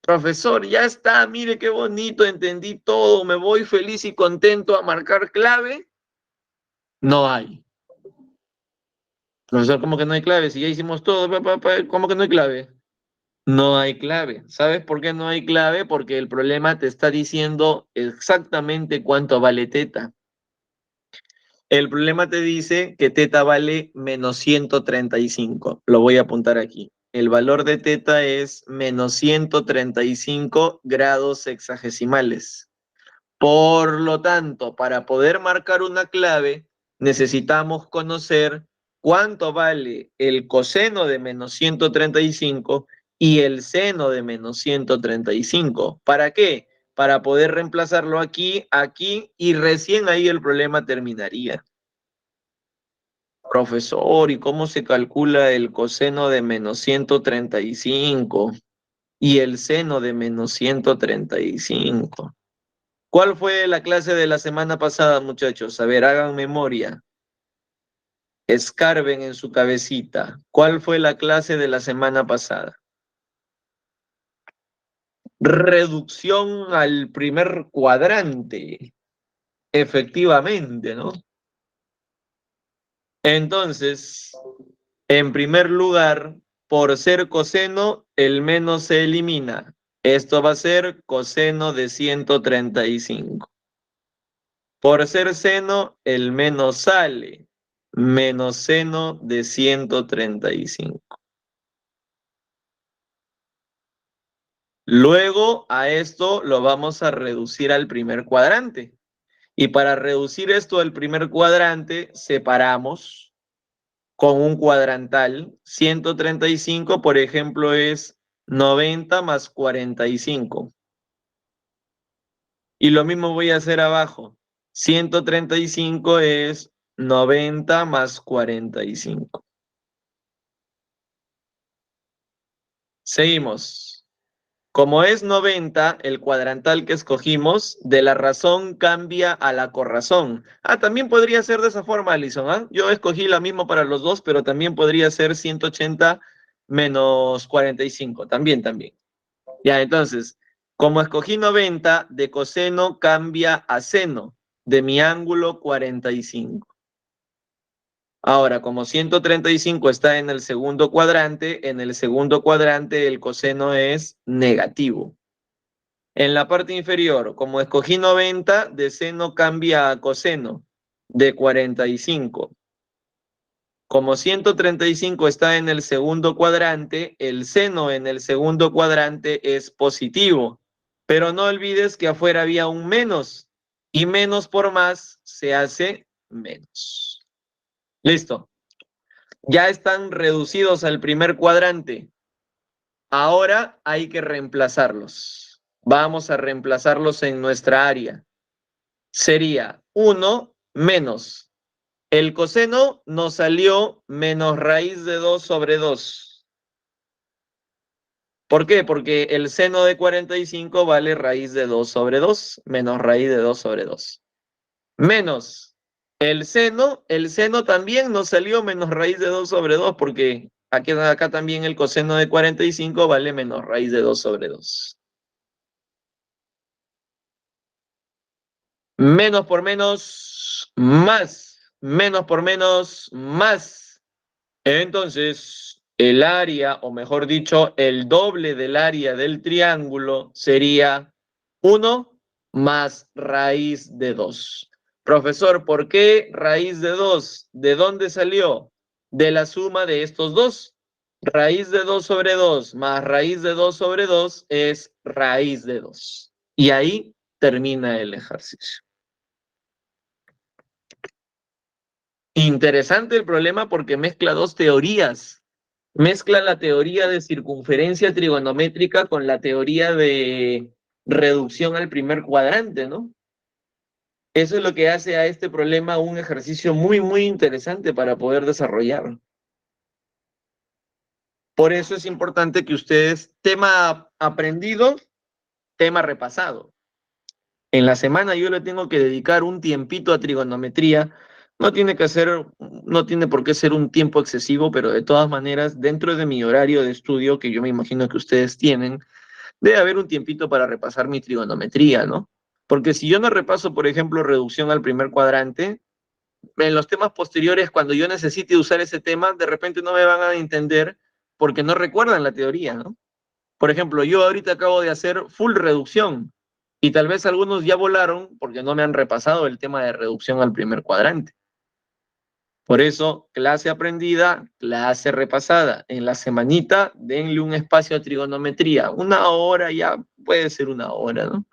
Profesor, ya está, mire qué bonito, entendí todo, me voy feliz y contento a marcar clave. No hay. Profesor, ¿cómo que no hay clave? Si ya hicimos todo, ¿cómo que no hay clave? No hay clave. ¿Sabes por qué no hay clave? Porque el problema te está diciendo exactamente cuánto vale teta. El problema te dice que teta vale menos 135. Lo voy a apuntar aquí. El valor de teta es menos 135 grados sexagesimales. Por lo tanto, para poder marcar una clave, necesitamos conocer cuánto vale el coseno de menos 135 y el seno de menos 135. ¿Para qué? Para poder reemplazarlo aquí, aquí, y recién ahí el problema terminaría. Profesor, ¿y cómo se calcula el coseno de menos 135 y el seno de menos 135? ¿Cuál fue la clase de la semana pasada, muchachos? A ver, hagan memoria. Escarben en su cabecita. ¿Cuál fue la clase de la semana pasada? Reducción al primer cuadrante. Efectivamente, ¿no? Entonces, en primer lugar, por ser coseno, el menos se elimina. Esto va a ser coseno de 135. Por ser seno, el menos sale. Menos seno de 135. Luego a esto lo vamos a reducir al primer cuadrante. Y para reducir esto al primer cuadrante, separamos con un cuadrantal. 135, por ejemplo, es 90 más 45. Y lo mismo voy a hacer abajo. 135 es 90 más 45. Seguimos. Como es 90, el cuadrantal que escogimos, de la razón cambia a la corrazón. También podría ser de esa forma, Alison, ¿ah? Yo escogí la misma para los dos, pero también podría ser 180 menos 45, también. Ya, entonces, como escogí 90, de coseno cambia a seno de mi ángulo 45. Ahora, como 135 está en el segundo cuadrante el coseno es negativo. En la parte inferior, como escogí 90, de seno cambia a coseno de 45. Como 135 está en el segundo cuadrante, el seno en el segundo cuadrante es positivo. Pero no olvides que afuera había un menos, y menos por más se hace menos. Listo. Ya están reducidos al primer cuadrante. Ahora hay que reemplazarlos. Vamos a reemplazarlos en nuestra área. Sería 1 menos. El coseno nos salió menos raíz de 2 sobre 2. ¿Por qué? Porque el seno de 45 vale raíz de 2 sobre 2, menos raíz de 2 sobre 2. Menos el seno también nos salió menos raíz de 2 sobre 2, porque acá también el coseno de 45 vale menos raíz de 2 sobre 2. Menos por menos, más. Menos por menos, más. Entonces, el área, o mejor dicho, el doble del área del triángulo sería 1 más raíz de 2. Profesor, ¿por qué raíz de 2? ¿De dónde salió? De la suma de estos dos. Raíz de 2 sobre 2 más raíz de 2 sobre 2 es raíz de 2. Y ahí termina el ejercicio. Interesante el problema porque mezcla dos teorías. Mezcla la teoría de circunferencia trigonométrica con la teoría de reducción al primer cuadrante, ¿no? Eso es lo que hace a este problema un ejercicio muy interesante para poder desarrollar. Por eso es importante que ustedes, tema aprendido, tema repasado. En la semana yo le tengo que dedicar un tiempito a trigonometría. No tiene por qué ser un tiempo excesivo, pero de todas maneras, dentro de mi horario de estudio, que yo me imagino que ustedes tienen, debe haber un tiempito para repasar mi trigonometría, ¿no? Porque si yo no repaso, por ejemplo, reducción al primer cuadrante, en los temas posteriores, cuando yo necesite usar ese tema, de repente no me van a entender porque no recuerdan la teoría, ¿no? Por ejemplo, yo ahorita acabo de hacer full reducción y tal vez algunos ya volaron porque no me han repasado el tema de reducción al primer cuadrante. Por eso, clase aprendida, clase repasada. En la semanita, denle un espacio a trigonometría. 1 hora ya puede ser 1 hora, ¿no?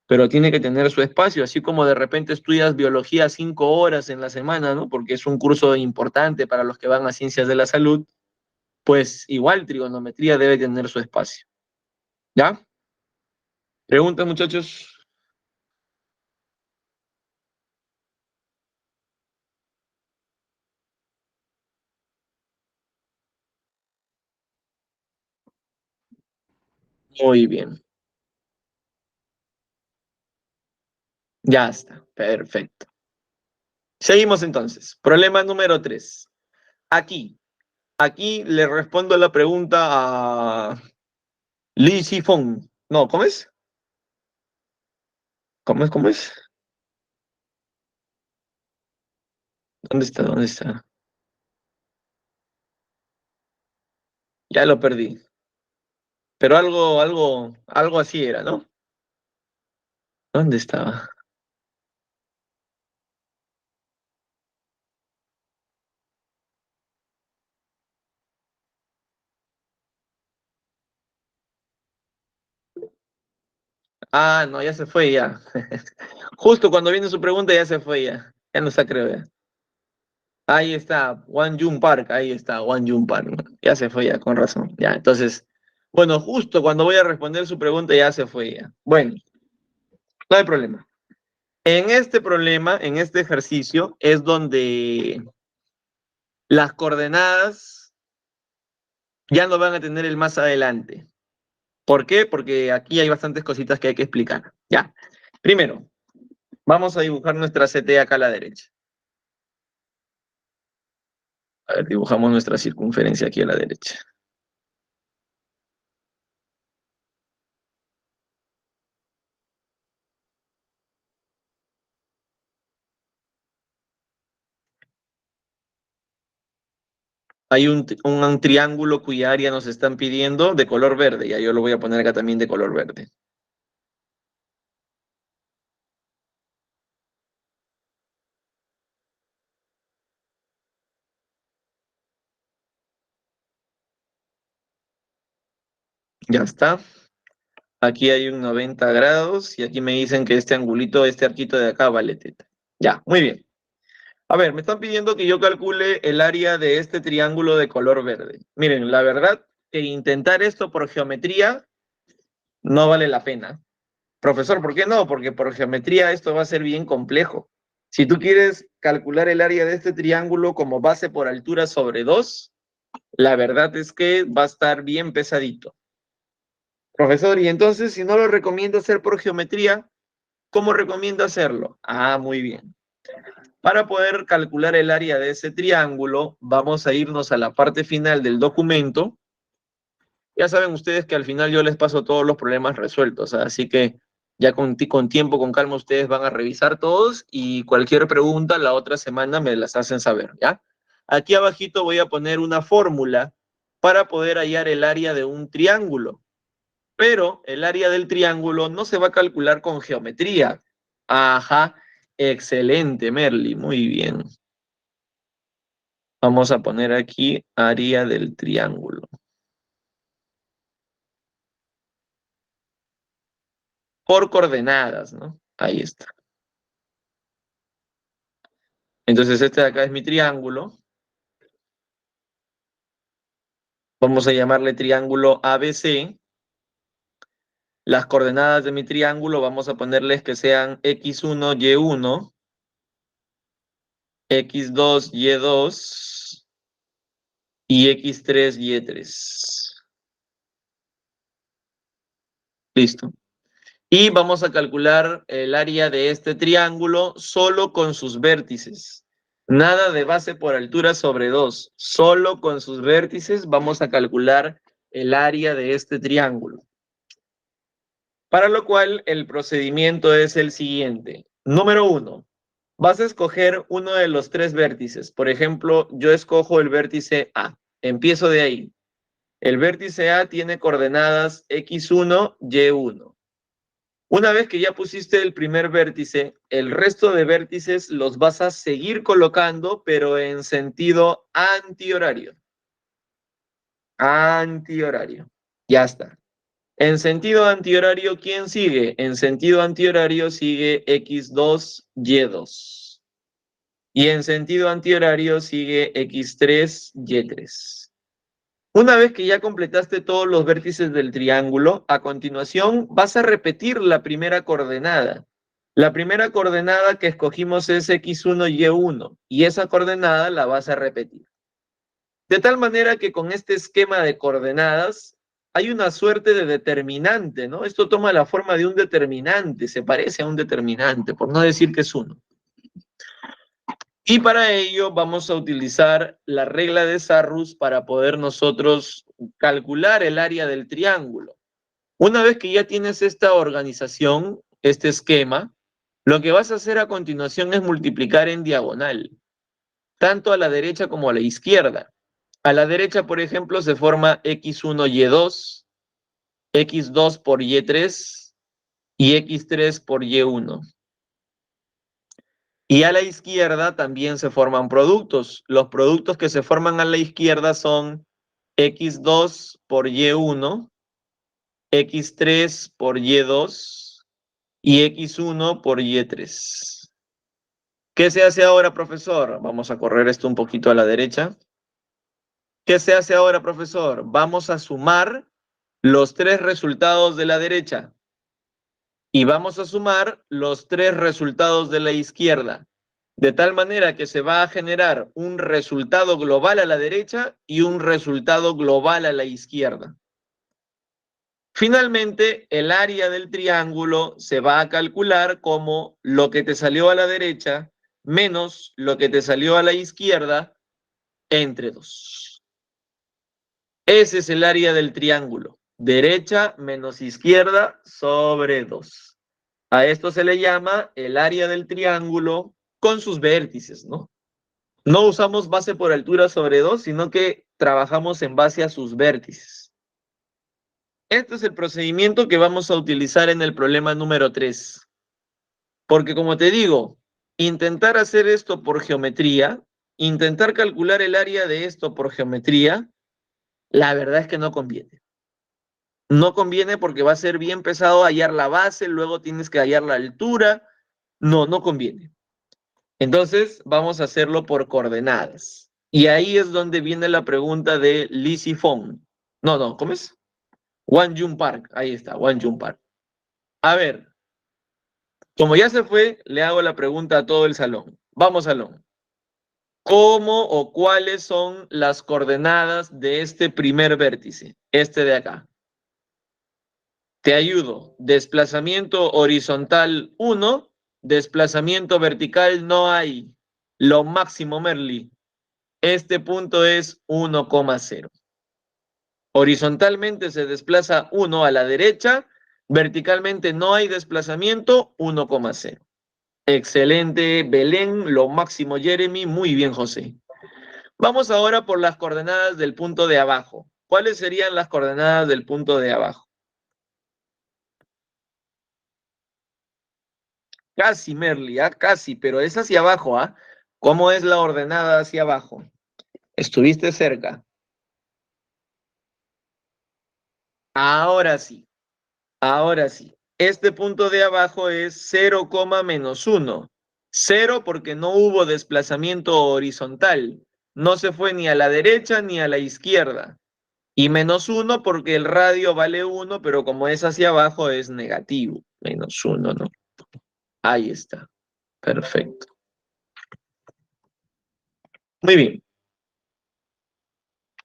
Pero tiene que tener su espacio, así como de repente estudias biología 5 horas en la semana, ¿no? Porque es un curso importante para los que van a ciencias de la salud, pues igual trigonometría debe tener su espacio. ¿Ya? ¿Preguntas, muchachos? Muy bien. Ya está. Perfecto. Seguimos entonces. Problema número 3. Aquí le respondo la pregunta a Li Sifong. No, ¿cómo es? ¿Cómo es? ¿Dónde está? Ya lo perdí. Pero algo así era, ¿no? ¿Dónde estaba? Ah, no, ya se fue ya. Justo cuando viene su pregunta ya se fue ya. Ya no está, creo ya. Ahí está, Wan Jun Park, ahí está, Wan Jun Park. Ya se fue ya, con razón. Ya, entonces, bueno, justo cuando voy a responder su pregunta ya se fue ya. Bueno, no hay problema. En este problema, en este ejercicio, es donde las coordenadas ya no van a tener el más adelante. ¿Por qué? Porque aquí hay bastantes cositas que hay que explicar. Ya. Primero, vamos a dibujar nuestra CT acá a la derecha. A ver, dibujamos nuestra circunferencia aquí a la derecha. Hay un triángulo cuya área nos están pidiendo de color verde. Ya yo lo voy a poner acá también de color verde. Ya está. Aquí hay un 90 grados y aquí me dicen que este angulito, este arquito de acá vale teta. Ya, muy bien. A ver, me están pidiendo que yo calcule el área de este triángulo de color verde. Miren, la verdad que intentar esto por geometría no vale la pena. Profesor, ¿por qué no? Porque por geometría esto va a ser bien complejo. Si tú quieres calcular el área de este triángulo como base por altura sobre 2, la verdad es que va a estar bien pesadito. Profesor, y entonces si no lo recomiendo hacer por geometría, ¿cómo recomiendo hacerlo? Ah, muy bien. Para poder calcular el área de ese triángulo, vamos a irnos a la parte final del documento. Ya saben ustedes que al final yo les paso todos los problemas resueltos, así que ya con tiempo, con calma, ustedes van a revisar todos y cualquier pregunta la otra semana me las hacen saber, ¿ya? Aquí abajito voy a poner una fórmula para poder hallar el área de un triángulo, pero el área del triángulo no se va a calcular con geometría. Ajá, excelente, Merly, muy bien. Vamos a poner aquí área del triángulo. Por coordenadas, ¿no? Ahí está. Entonces este de acá es mi triángulo. Vamos a llamarle triángulo ABC. Las coordenadas de mi triángulo vamos a ponerles que sean x1, y1, x2, y2 y x3, y3. Listo. Y vamos a calcular el área de este triángulo solo con sus vértices. Nada de base por altura sobre 2. Solo con sus vértices vamos a calcular el área de este triángulo. Para lo cual el procedimiento es el siguiente. Número 1. Vas a escoger uno de los tres vértices. Por ejemplo, yo escojo el vértice A. Empiezo de ahí. El vértice A tiene coordenadas x1, y1. Una vez que ya pusiste el primer vértice, el resto de vértices los vas a seguir colocando, pero en sentido antihorario. Antihorario. Ya está. En sentido antihorario, ¿quién sigue? En sentido antihorario sigue x2, y2. Y en sentido antihorario sigue x3, y3. Una vez que ya completaste todos los vértices del triángulo, a continuación vas a repetir la primera coordenada. La primera coordenada que escogimos es x1, y1, y esa coordenada la vas a repetir. De tal manera que con este esquema de coordenadas hay una suerte de determinante, ¿no? Esto toma la forma de un determinante, se parece a un determinante, por no decir que es uno. Y para ello vamos a utilizar la regla de Sarrus para poder nosotros calcular el área del triángulo. Una vez que ya tienes esta organización, este esquema, lo que vas a hacer a continuación es multiplicar en diagonal, tanto a la derecha como a la izquierda. A la derecha, por ejemplo, se forma x1, y2, x2 por y3 y x3 por y1. Y a la izquierda también se forman productos. Los productos que se forman a la izquierda son x2 por y1, x3 por y2 y x1 por y3. ¿Qué se hace ahora, profesor? Vamos a correr esto un poquito a la derecha. ¿Qué se hace ahora, profesor? Vamos a sumar los tres resultados de la derecha y vamos a sumar los tres resultados de la izquierda, de tal manera que se va a generar un resultado global a la derecha y un resultado global a la izquierda. Finalmente, el área del triángulo se va a calcular como lo que te salió a la derecha menos lo que te salió a la izquierda entre 2. Ese es el área del triángulo. Derecha menos izquierda sobre 2. A esto se le llama el área del triángulo con sus vértices, ¿no? No usamos base por altura sobre 2, sino que trabajamos en base a sus vértices. Este es el procedimiento que vamos a utilizar en el problema número 3. Porque como te digo, intentar hacer esto por geometría, intentar calcular el área de esto por geometría, la verdad es que no conviene. No conviene porque va a ser bien pesado hallar la base, luego tienes que hallar la altura. No conviene. Entonces, vamos a hacerlo por coordenadas. Y ahí es donde viene la pregunta de Lisifon. No, ¿cómo es? Wan Jun Park. Ahí está, Wan Jun Park. A ver, como ya se fue, le hago la pregunta a todo el salón. Vamos, salón. ¿Cómo o cuáles son las coordenadas de este primer vértice? Este de acá. Te ayudo. Desplazamiento horizontal 1, desplazamiento vertical no hay. Lo máximo, Merly. Este punto es 1,0. Horizontalmente se desplaza 1 a la derecha, verticalmente no hay desplazamiento, 1,0. Excelente, Belén, lo máximo, Jeremy, muy bien, José. Vamos ahora por las coordenadas del punto de abajo. ¿Cuáles serían las coordenadas del punto de abajo? Casi, Merly, casi, pero es hacia abajo, ¿ah? ¿Cómo es la ordenada hacia abajo? Estuviste cerca. Ahora sí, ahora sí. Este punto de abajo es 0, menos 1. 0 porque no hubo desplazamiento horizontal. No se fue ni a la derecha ni a la izquierda. Y menos 1 porque el radio vale 1, pero como es hacia abajo es negativo. Menos 1, ¿no? Ahí está. Perfecto. Muy bien.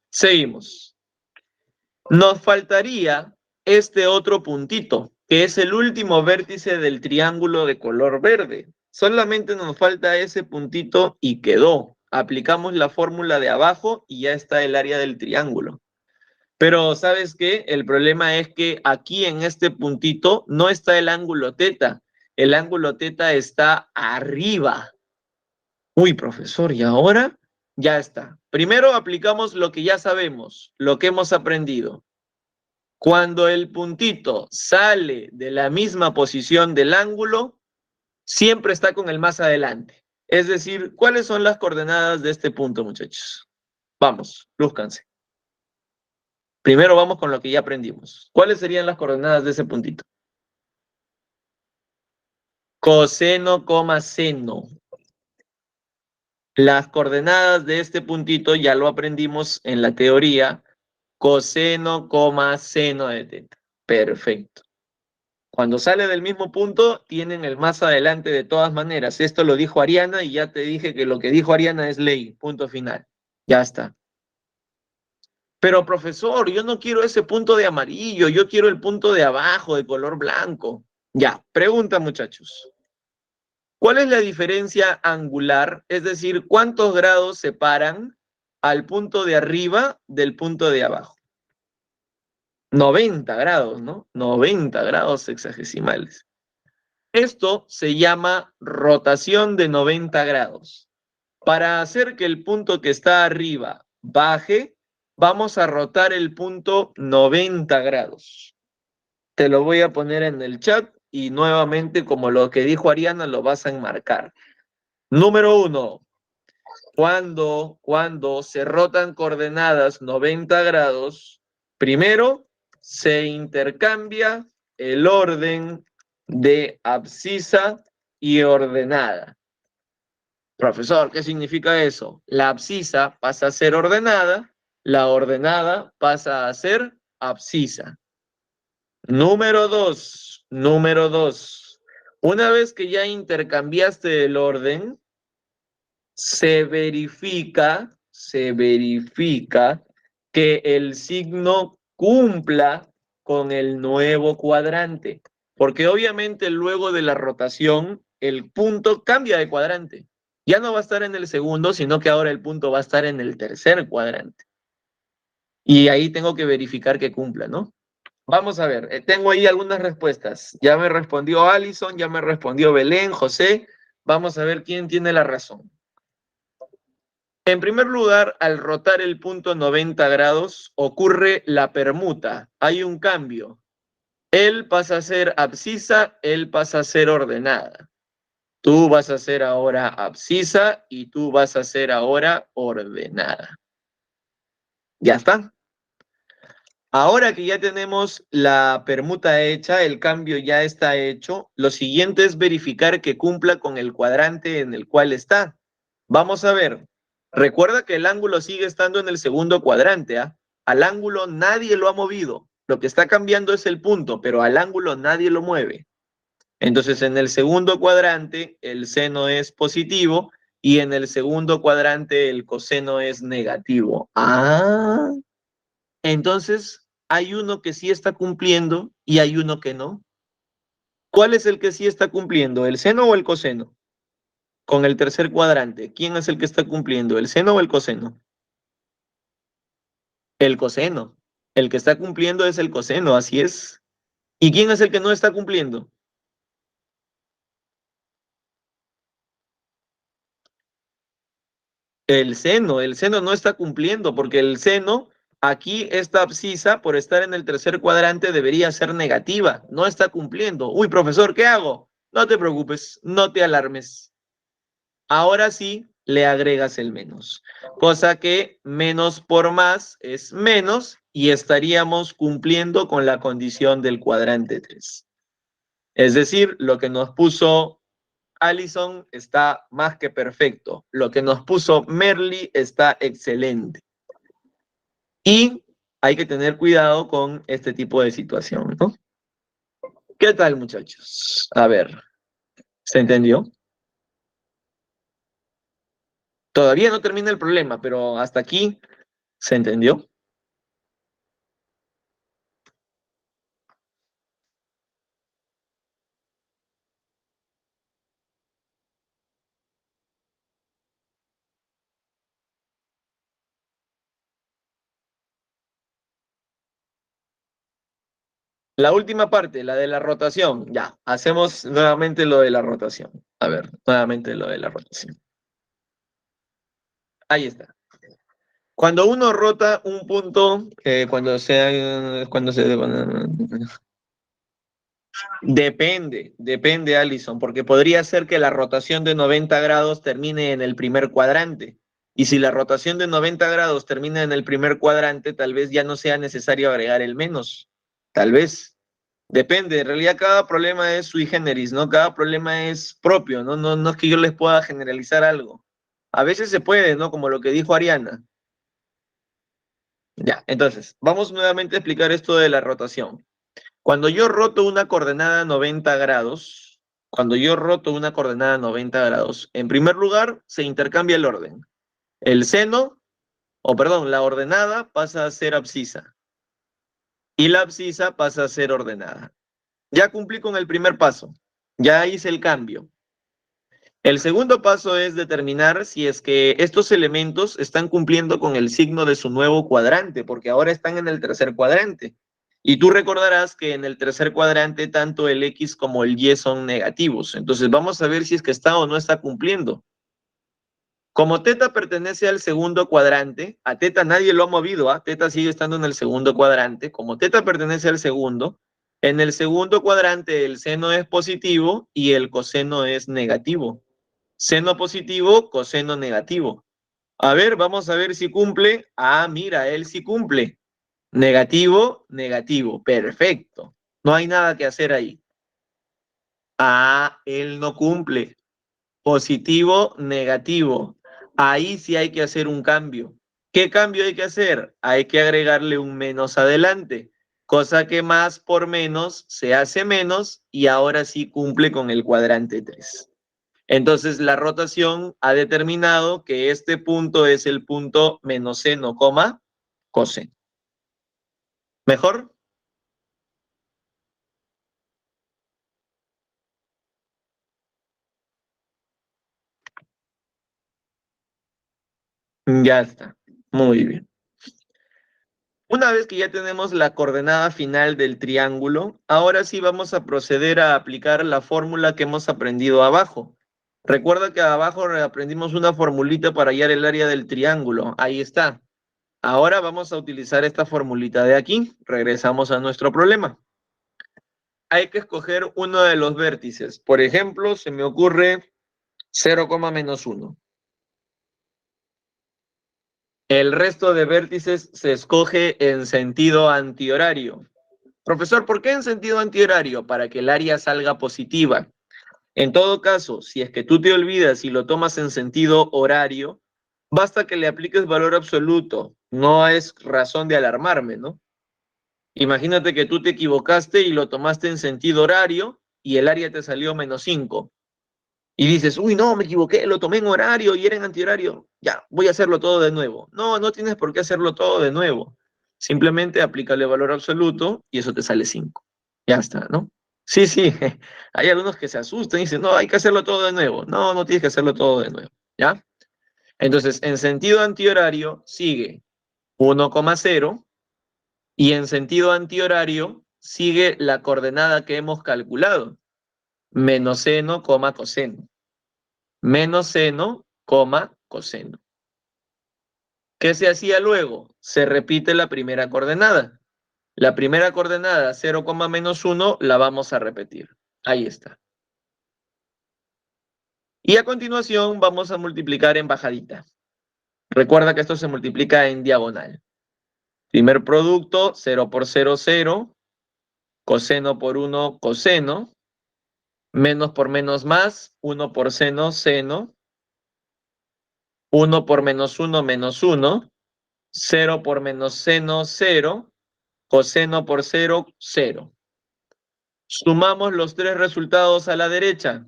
Seguimos. Nos faltaría este otro puntito, que es el último vértice del triángulo de color verde. Solamente nos falta ese puntito y quedó. Aplicamos la fórmula de abajo y ya está el área del triángulo. Pero ¿sabes qué? El problema es que aquí en este puntito no está el ángulo teta. El ángulo teta está arriba. Uy, profesor, ¿y ahora? Ya está. Primero aplicamos lo que ya sabemos, lo que hemos aprendido. Cuando el puntito sale de la misma posición del ángulo, siempre está con el más adelante. Es decir, ¿cuáles son las coordenadas de este punto, muchachos? Vamos, lúzcanse. Primero vamos con lo que ya aprendimos. ¿Cuáles serían las coordenadas de ese puntito? Coseno, seno. Las coordenadas de este puntito ya lo aprendimos en la teoría. Coseno, seno de teta. Perfecto. Cuando sale del mismo punto, tienen el más adelante de todas maneras. Esto lo dijo Ariana y ya te dije que lo que dijo Ariana es ley. Punto final. Ya está. Pero profesor, yo no quiero ese punto de amarillo, yo quiero el punto de abajo, de color blanco. Ya, pregunta muchachos. ¿Cuál es la diferencia angular? Es decir, ¿cuántos grados separan al punto de arriba del punto de abajo? 90 grados, ¿no? 90 grados sexagesimales. Esto se llama rotación de 90 grados. Para hacer que el punto que está arriba baje, vamos a rotar el punto 90 grados. Te lo voy a poner en el chat y nuevamente, como lo que dijo Ariana, lo vas a enmarcar. Número 1. Cuando se rotan coordenadas 90 grados, primero se intercambia el orden de abscisa y ordenada. Profesor, ¿qué significa eso? La abscisa pasa a ser ordenada, la ordenada pasa a ser abscisa. Número 2. Una vez que ya intercambiaste el orden, se verifica que el signo cumpla con el nuevo cuadrante, porque obviamente luego de la rotación el punto cambia de cuadrante. Ya no va a estar en el segundo, sino que ahora el punto va a estar en el tercer cuadrante. Y ahí tengo que verificar que cumpla, ¿no? Vamos a ver, tengo ahí algunas respuestas. Ya me respondió Alison, ya me respondió Belén, José. Vamos a ver quién tiene la razón. En primer lugar, al rotar el punto 90 grados, ocurre la permuta. Hay un cambio. Él pasa a ser abscisa, él pasa a ser ordenada. Tú vas a ser ahora abscisa y tú vas a ser ahora ordenada. Ya está. Ahora que ya tenemos la permuta hecha, el cambio ya está hecho, lo siguiente es verificar que cumpla con el cuadrante en el cual está. Vamos a ver. Recuerda que el ángulo sigue estando en el segundo cuadrante, ¿ah? Al ángulo nadie lo ha movido. Lo que está cambiando es el punto, pero al ángulo nadie lo mueve. Entonces, en el segundo cuadrante, el seno es positivo y en el segundo cuadrante, el coseno es negativo. Ah, entonces hay uno que sí está cumpliendo y hay uno que no. ¿Cuál es el que sí está cumpliendo, el seno o el coseno? Con el tercer cuadrante, ¿quién es el que está cumpliendo, el seno o el coseno? El coseno. El que está cumpliendo es el coseno, así es. ¿Y quién es el que no está cumpliendo? El seno no está cumpliendo porque el seno, aquí esta abscisa, por estar en el tercer cuadrante, debería ser negativa, no está cumpliendo. Uy, profesor, ¿qué hago? No te preocupes, no te alarmes. Ahora sí le agregas el menos, cosa que menos por más es menos y estaríamos cumpliendo con la condición del cuadrante 3. Es decir, lo que nos puso Allison está más que perfecto. Lo que nos puso Merly está excelente. Y hay que tener cuidado con este tipo de situación, ¿no? ¿Qué tal, muchachos? A ver, ¿se entendió? Todavía no termina el problema, pero hasta aquí se entendió. La última parte, la de la rotación. Ya, hacemos nuevamente lo de la rotación. A ver, nuevamente lo de la rotación. Ahí está. Cuando uno rota un punto, depende, Alison, porque podría ser que la rotación de 90 grados termine en el primer cuadrante. Y si la rotación de 90 grados termina en el primer cuadrante, tal vez ya no sea necesario agregar el menos. Tal vez. Depende. En realidad, cada problema es sui generis, ¿no? Cada problema es propio, ¿no? No es que yo les pueda generalizar algo. A veces se puede, ¿no? Como lo que dijo Ariana. Ya, entonces, vamos nuevamente a explicar esto de la rotación. Cuando yo roto una coordenada 90 grados, en primer lugar, se intercambia el orden. El seno, o perdón, la ordenada pasa a ser abscisa y la abscisa pasa a ser ordenada. Ya cumplí con el primer paso, ya hice el cambio. El segundo paso es determinar si es que estos elementos están cumpliendo con el signo de su nuevo cuadrante, porque ahora están en el tercer cuadrante. Y tú recordarás que en el tercer cuadrante tanto el X como el Y son negativos. Entonces vamos a ver si es que está o no está cumpliendo. Como teta pertenece al segundo cuadrante, a teta nadie lo ha movido, ¿ah? Teta sigue estando en el segundo cuadrante. Como teta pertenece al segundo, en el segundo cuadrante el seno es positivo y el coseno es negativo. Seno positivo, coseno negativo. A ver, vamos a ver si cumple. Ah, mira, él sí cumple. Negativo, negativo. Perfecto. No hay nada que hacer ahí. Ah, él no cumple. Positivo, negativo. Ahí sí hay que hacer un cambio. ¿Qué cambio hay que hacer? Hay que agregarle un menos adelante, cosa que más por menos se hace menos y ahora sí cumple con el cuadrante 3. Entonces la rotación ha determinado que este punto es el punto menos seno, coma, coseno. ¿Mejor? Ya está. Muy bien. Una vez que ya tenemos la coordenada final del triángulo, ahora sí vamos a proceder a aplicar la fórmula que hemos aprendido abajo. Recuerda que abajo aprendimos una formulita para hallar el área del triángulo. Ahí está. Ahora vamos a utilizar esta formulita de aquí. Regresamos a nuestro problema. Hay que escoger uno de los vértices. Por ejemplo, se me ocurre 0,-1. El resto de vértices se escoge en sentido antihorario. Profesor, ¿por qué en sentido antihorario? Para que el área salga positiva. En todo caso, si es que tú te olvidas y lo tomas en sentido horario, basta que le apliques valor absoluto. No es razón de alarmarme, ¿no? Imagínate que tú te equivocaste y lo tomaste en sentido horario y el área te salió -5. Y dices, uy, no, me equivoqué, lo tomé en horario y era en antihorario. Ya, voy a hacerlo todo de nuevo. No, no tienes por qué hacerlo todo de nuevo. Simplemente aplícale valor absoluto y eso te sale 5. Ya está, ¿no? Sí, sí. Hay algunos que se asustan y dicen, no, hay que hacerlo todo de nuevo. No, no tienes que hacerlo todo de nuevo. ¿Ya? Entonces, en sentido antihorario sigue 1,0 y en sentido antihorario sigue la coordenada que hemos calculado, menos seno, coseno. Menos seno, coseno. ¿Qué se hacía luego? Se repite la primera coordenada. La primera coordenada, 0, -1, la vamos a repetir. Ahí está. Y a continuación vamos a multiplicar en bajadita. Recuerda que esto se multiplica en diagonal. Primer producto, 0 por 0, 0. Coseno por 1, coseno. Menos por menos más, 1 por seno, seno. 1 por -1, -1. 0 por menos seno, 0. Coseno por 0, 0. Sumamos los tres resultados a la derecha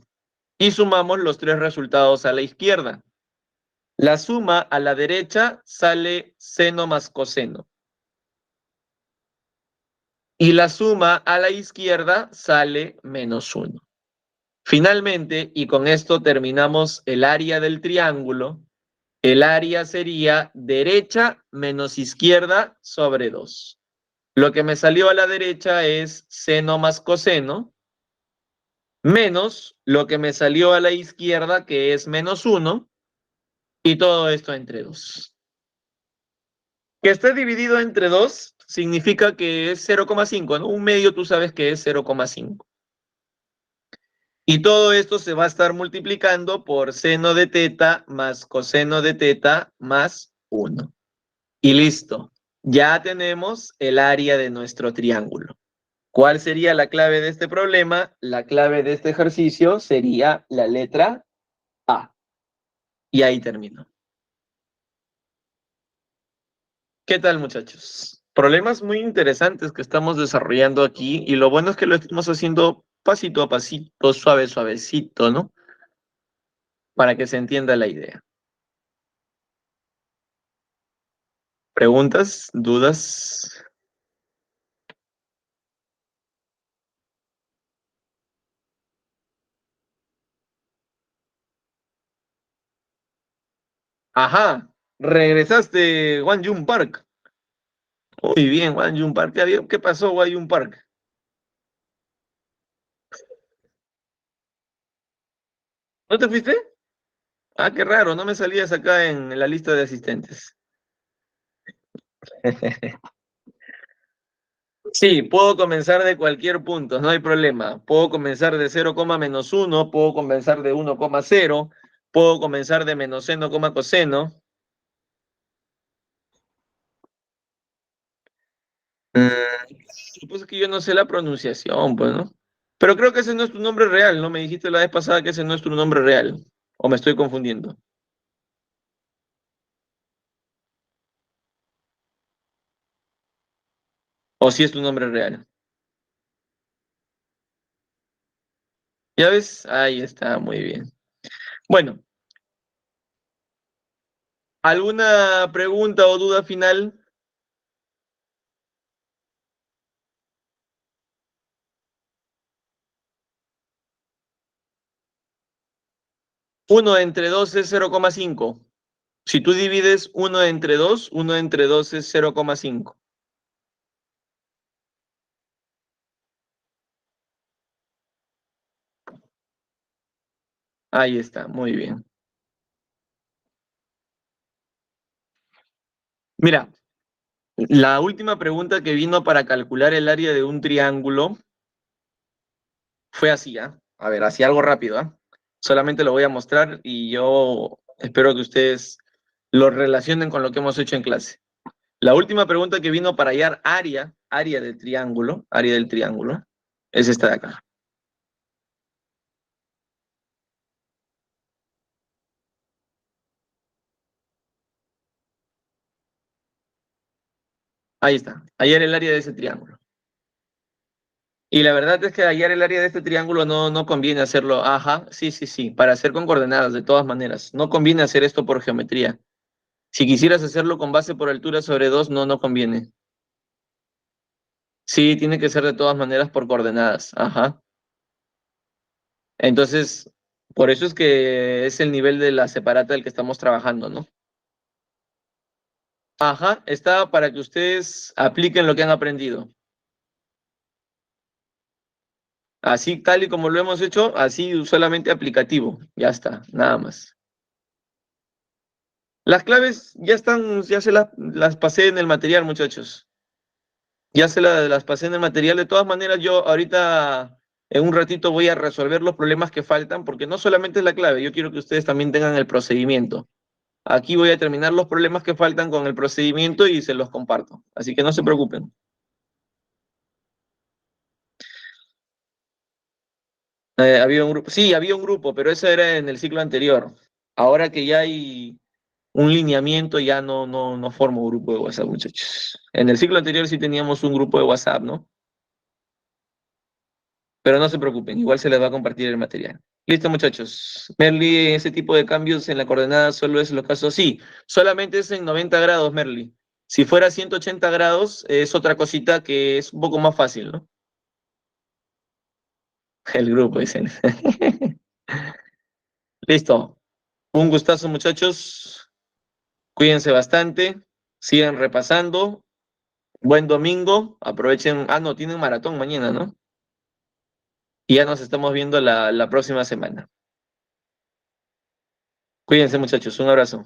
y sumamos los tres resultados a la izquierda. La suma a la derecha sale seno más coseno. Y la suma a la izquierda sale -1. Finalmente, y con esto terminamos el área del triángulo, el área sería derecha menos izquierda sobre 2. Lo que me salió a la derecha es seno más coseno, menos lo que me salió a la izquierda, que es -1, y todo esto entre 2. Que esté dividido entre 2 significa que es 0,5, ¿no? Un medio tú sabes que es 0,5. Y todo esto se va a estar multiplicando por seno de teta más coseno de teta más 1. Y listo. Ya tenemos el área de nuestro triángulo. ¿Cuál sería la clave de este problema? La clave de este ejercicio sería la letra A. Y ahí termino. ¿Qué tal, muchachos? Problemas muy interesantes que estamos desarrollando aquí y lo bueno es que lo estamos haciendo pasito a pasito, suave, suavecito, ¿no? Para que se entienda la idea. ¿Preguntas? ¿Dudas? Ajá, regresaste, Wan Yun Park. Muy bien, Wan Yun Park. ¿Qué pasó, Wan Yun Park? ¿No te fuiste? Ah, qué raro, no me salías acá en la lista de asistentes. Sí, puedo comenzar de cualquier punto, no hay problema. Puedo comenzar de 0, -1, puedo comenzar de 1,0, puedo comenzar de menos seno, coseno. Supongo que yo no sé la pronunciación, pues, ¿no? Pero creo que ese no es tu nombre real, ¿no? Me dijiste la vez pasada que ese no es tu nombre real. ¿O me estoy confundiendo? ¿O sí es tu nombre real? ¿Ya ves? Ahí está, muy bien. Bueno, ¿alguna pregunta o duda final? 1 entre 2 es 0,5. Si tú divides 1 entre 2, 1 entre 2 es 0,5. Ahí está, muy bien. Mira, la última pregunta que vino para calcular el área de un triángulo fue así, ¿ah? A ver, así algo rápido, ¿ah? Solamente lo voy a mostrar y yo espero que ustedes lo relacionen con lo que hemos hecho en clase. La última pregunta que vino para hallar área del triángulo, es esta de acá. Ahí está, hallar el área de ese triángulo. Y la verdad es que hallar el área de este triángulo no conviene hacerlo, ajá, sí, sí, sí, para hacer con coordenadas, de todas maneras. No conviene hacer esto por geometría. Si quisieras hacerlo con base por altura sobre 2, no conviene. Sí, tiene que ser de todas maneras por coordenadas, ajá. Entonces, por eso es que es el nivel de la separata del que estamos trabajando, ¿no? Ajá, está para que ustedes apliquen lo que han aprendido. Así, tal y como lo hemos hecho, así solamente aplicativo. Ya está, nada más. Las claves ya están, ya se las pasé en el material, muchachos. Ya las pasé en el material. De todas maneras, yo ahorita en un ratito voy a resolver los problemas que faltan, porque no solamente es la clave, yo quiero que ustedes también tengan el procedimiento. Aquí voy a terminar los problemas que faltan con el procedimiento y se los comparto. Así que no se preocupen. Había un grupo, sí, había un grupo, pero eso era en el ciclo anterior. Ahora que ya hay un lineamiento, ya no formo grupo de WhatsApp, muchachos. En el ciclo anterior sí teníamos un grupo de WhatsApp, ¿no? Pero no se preocupen, igual se les va a compartir el material. Listo, muchachos. Merly, ese tipo de cambios en la coordenada solo es los casos. Sí, solamente es en 90 grados, Merly. Si fuera 180 grados, es otra cosita que es un poco más fácil, ¿no? El grupo, dicen. Listo. Un gustazo, muchachos. Cuídense bastante. Sigan repasando. Buen domingo. Aprovechen. Ah, no, tienen maratón mañana, ¿no? Y ya nos estamos viendo la próxima semana. Cuídense, muchachos. Un abrazo.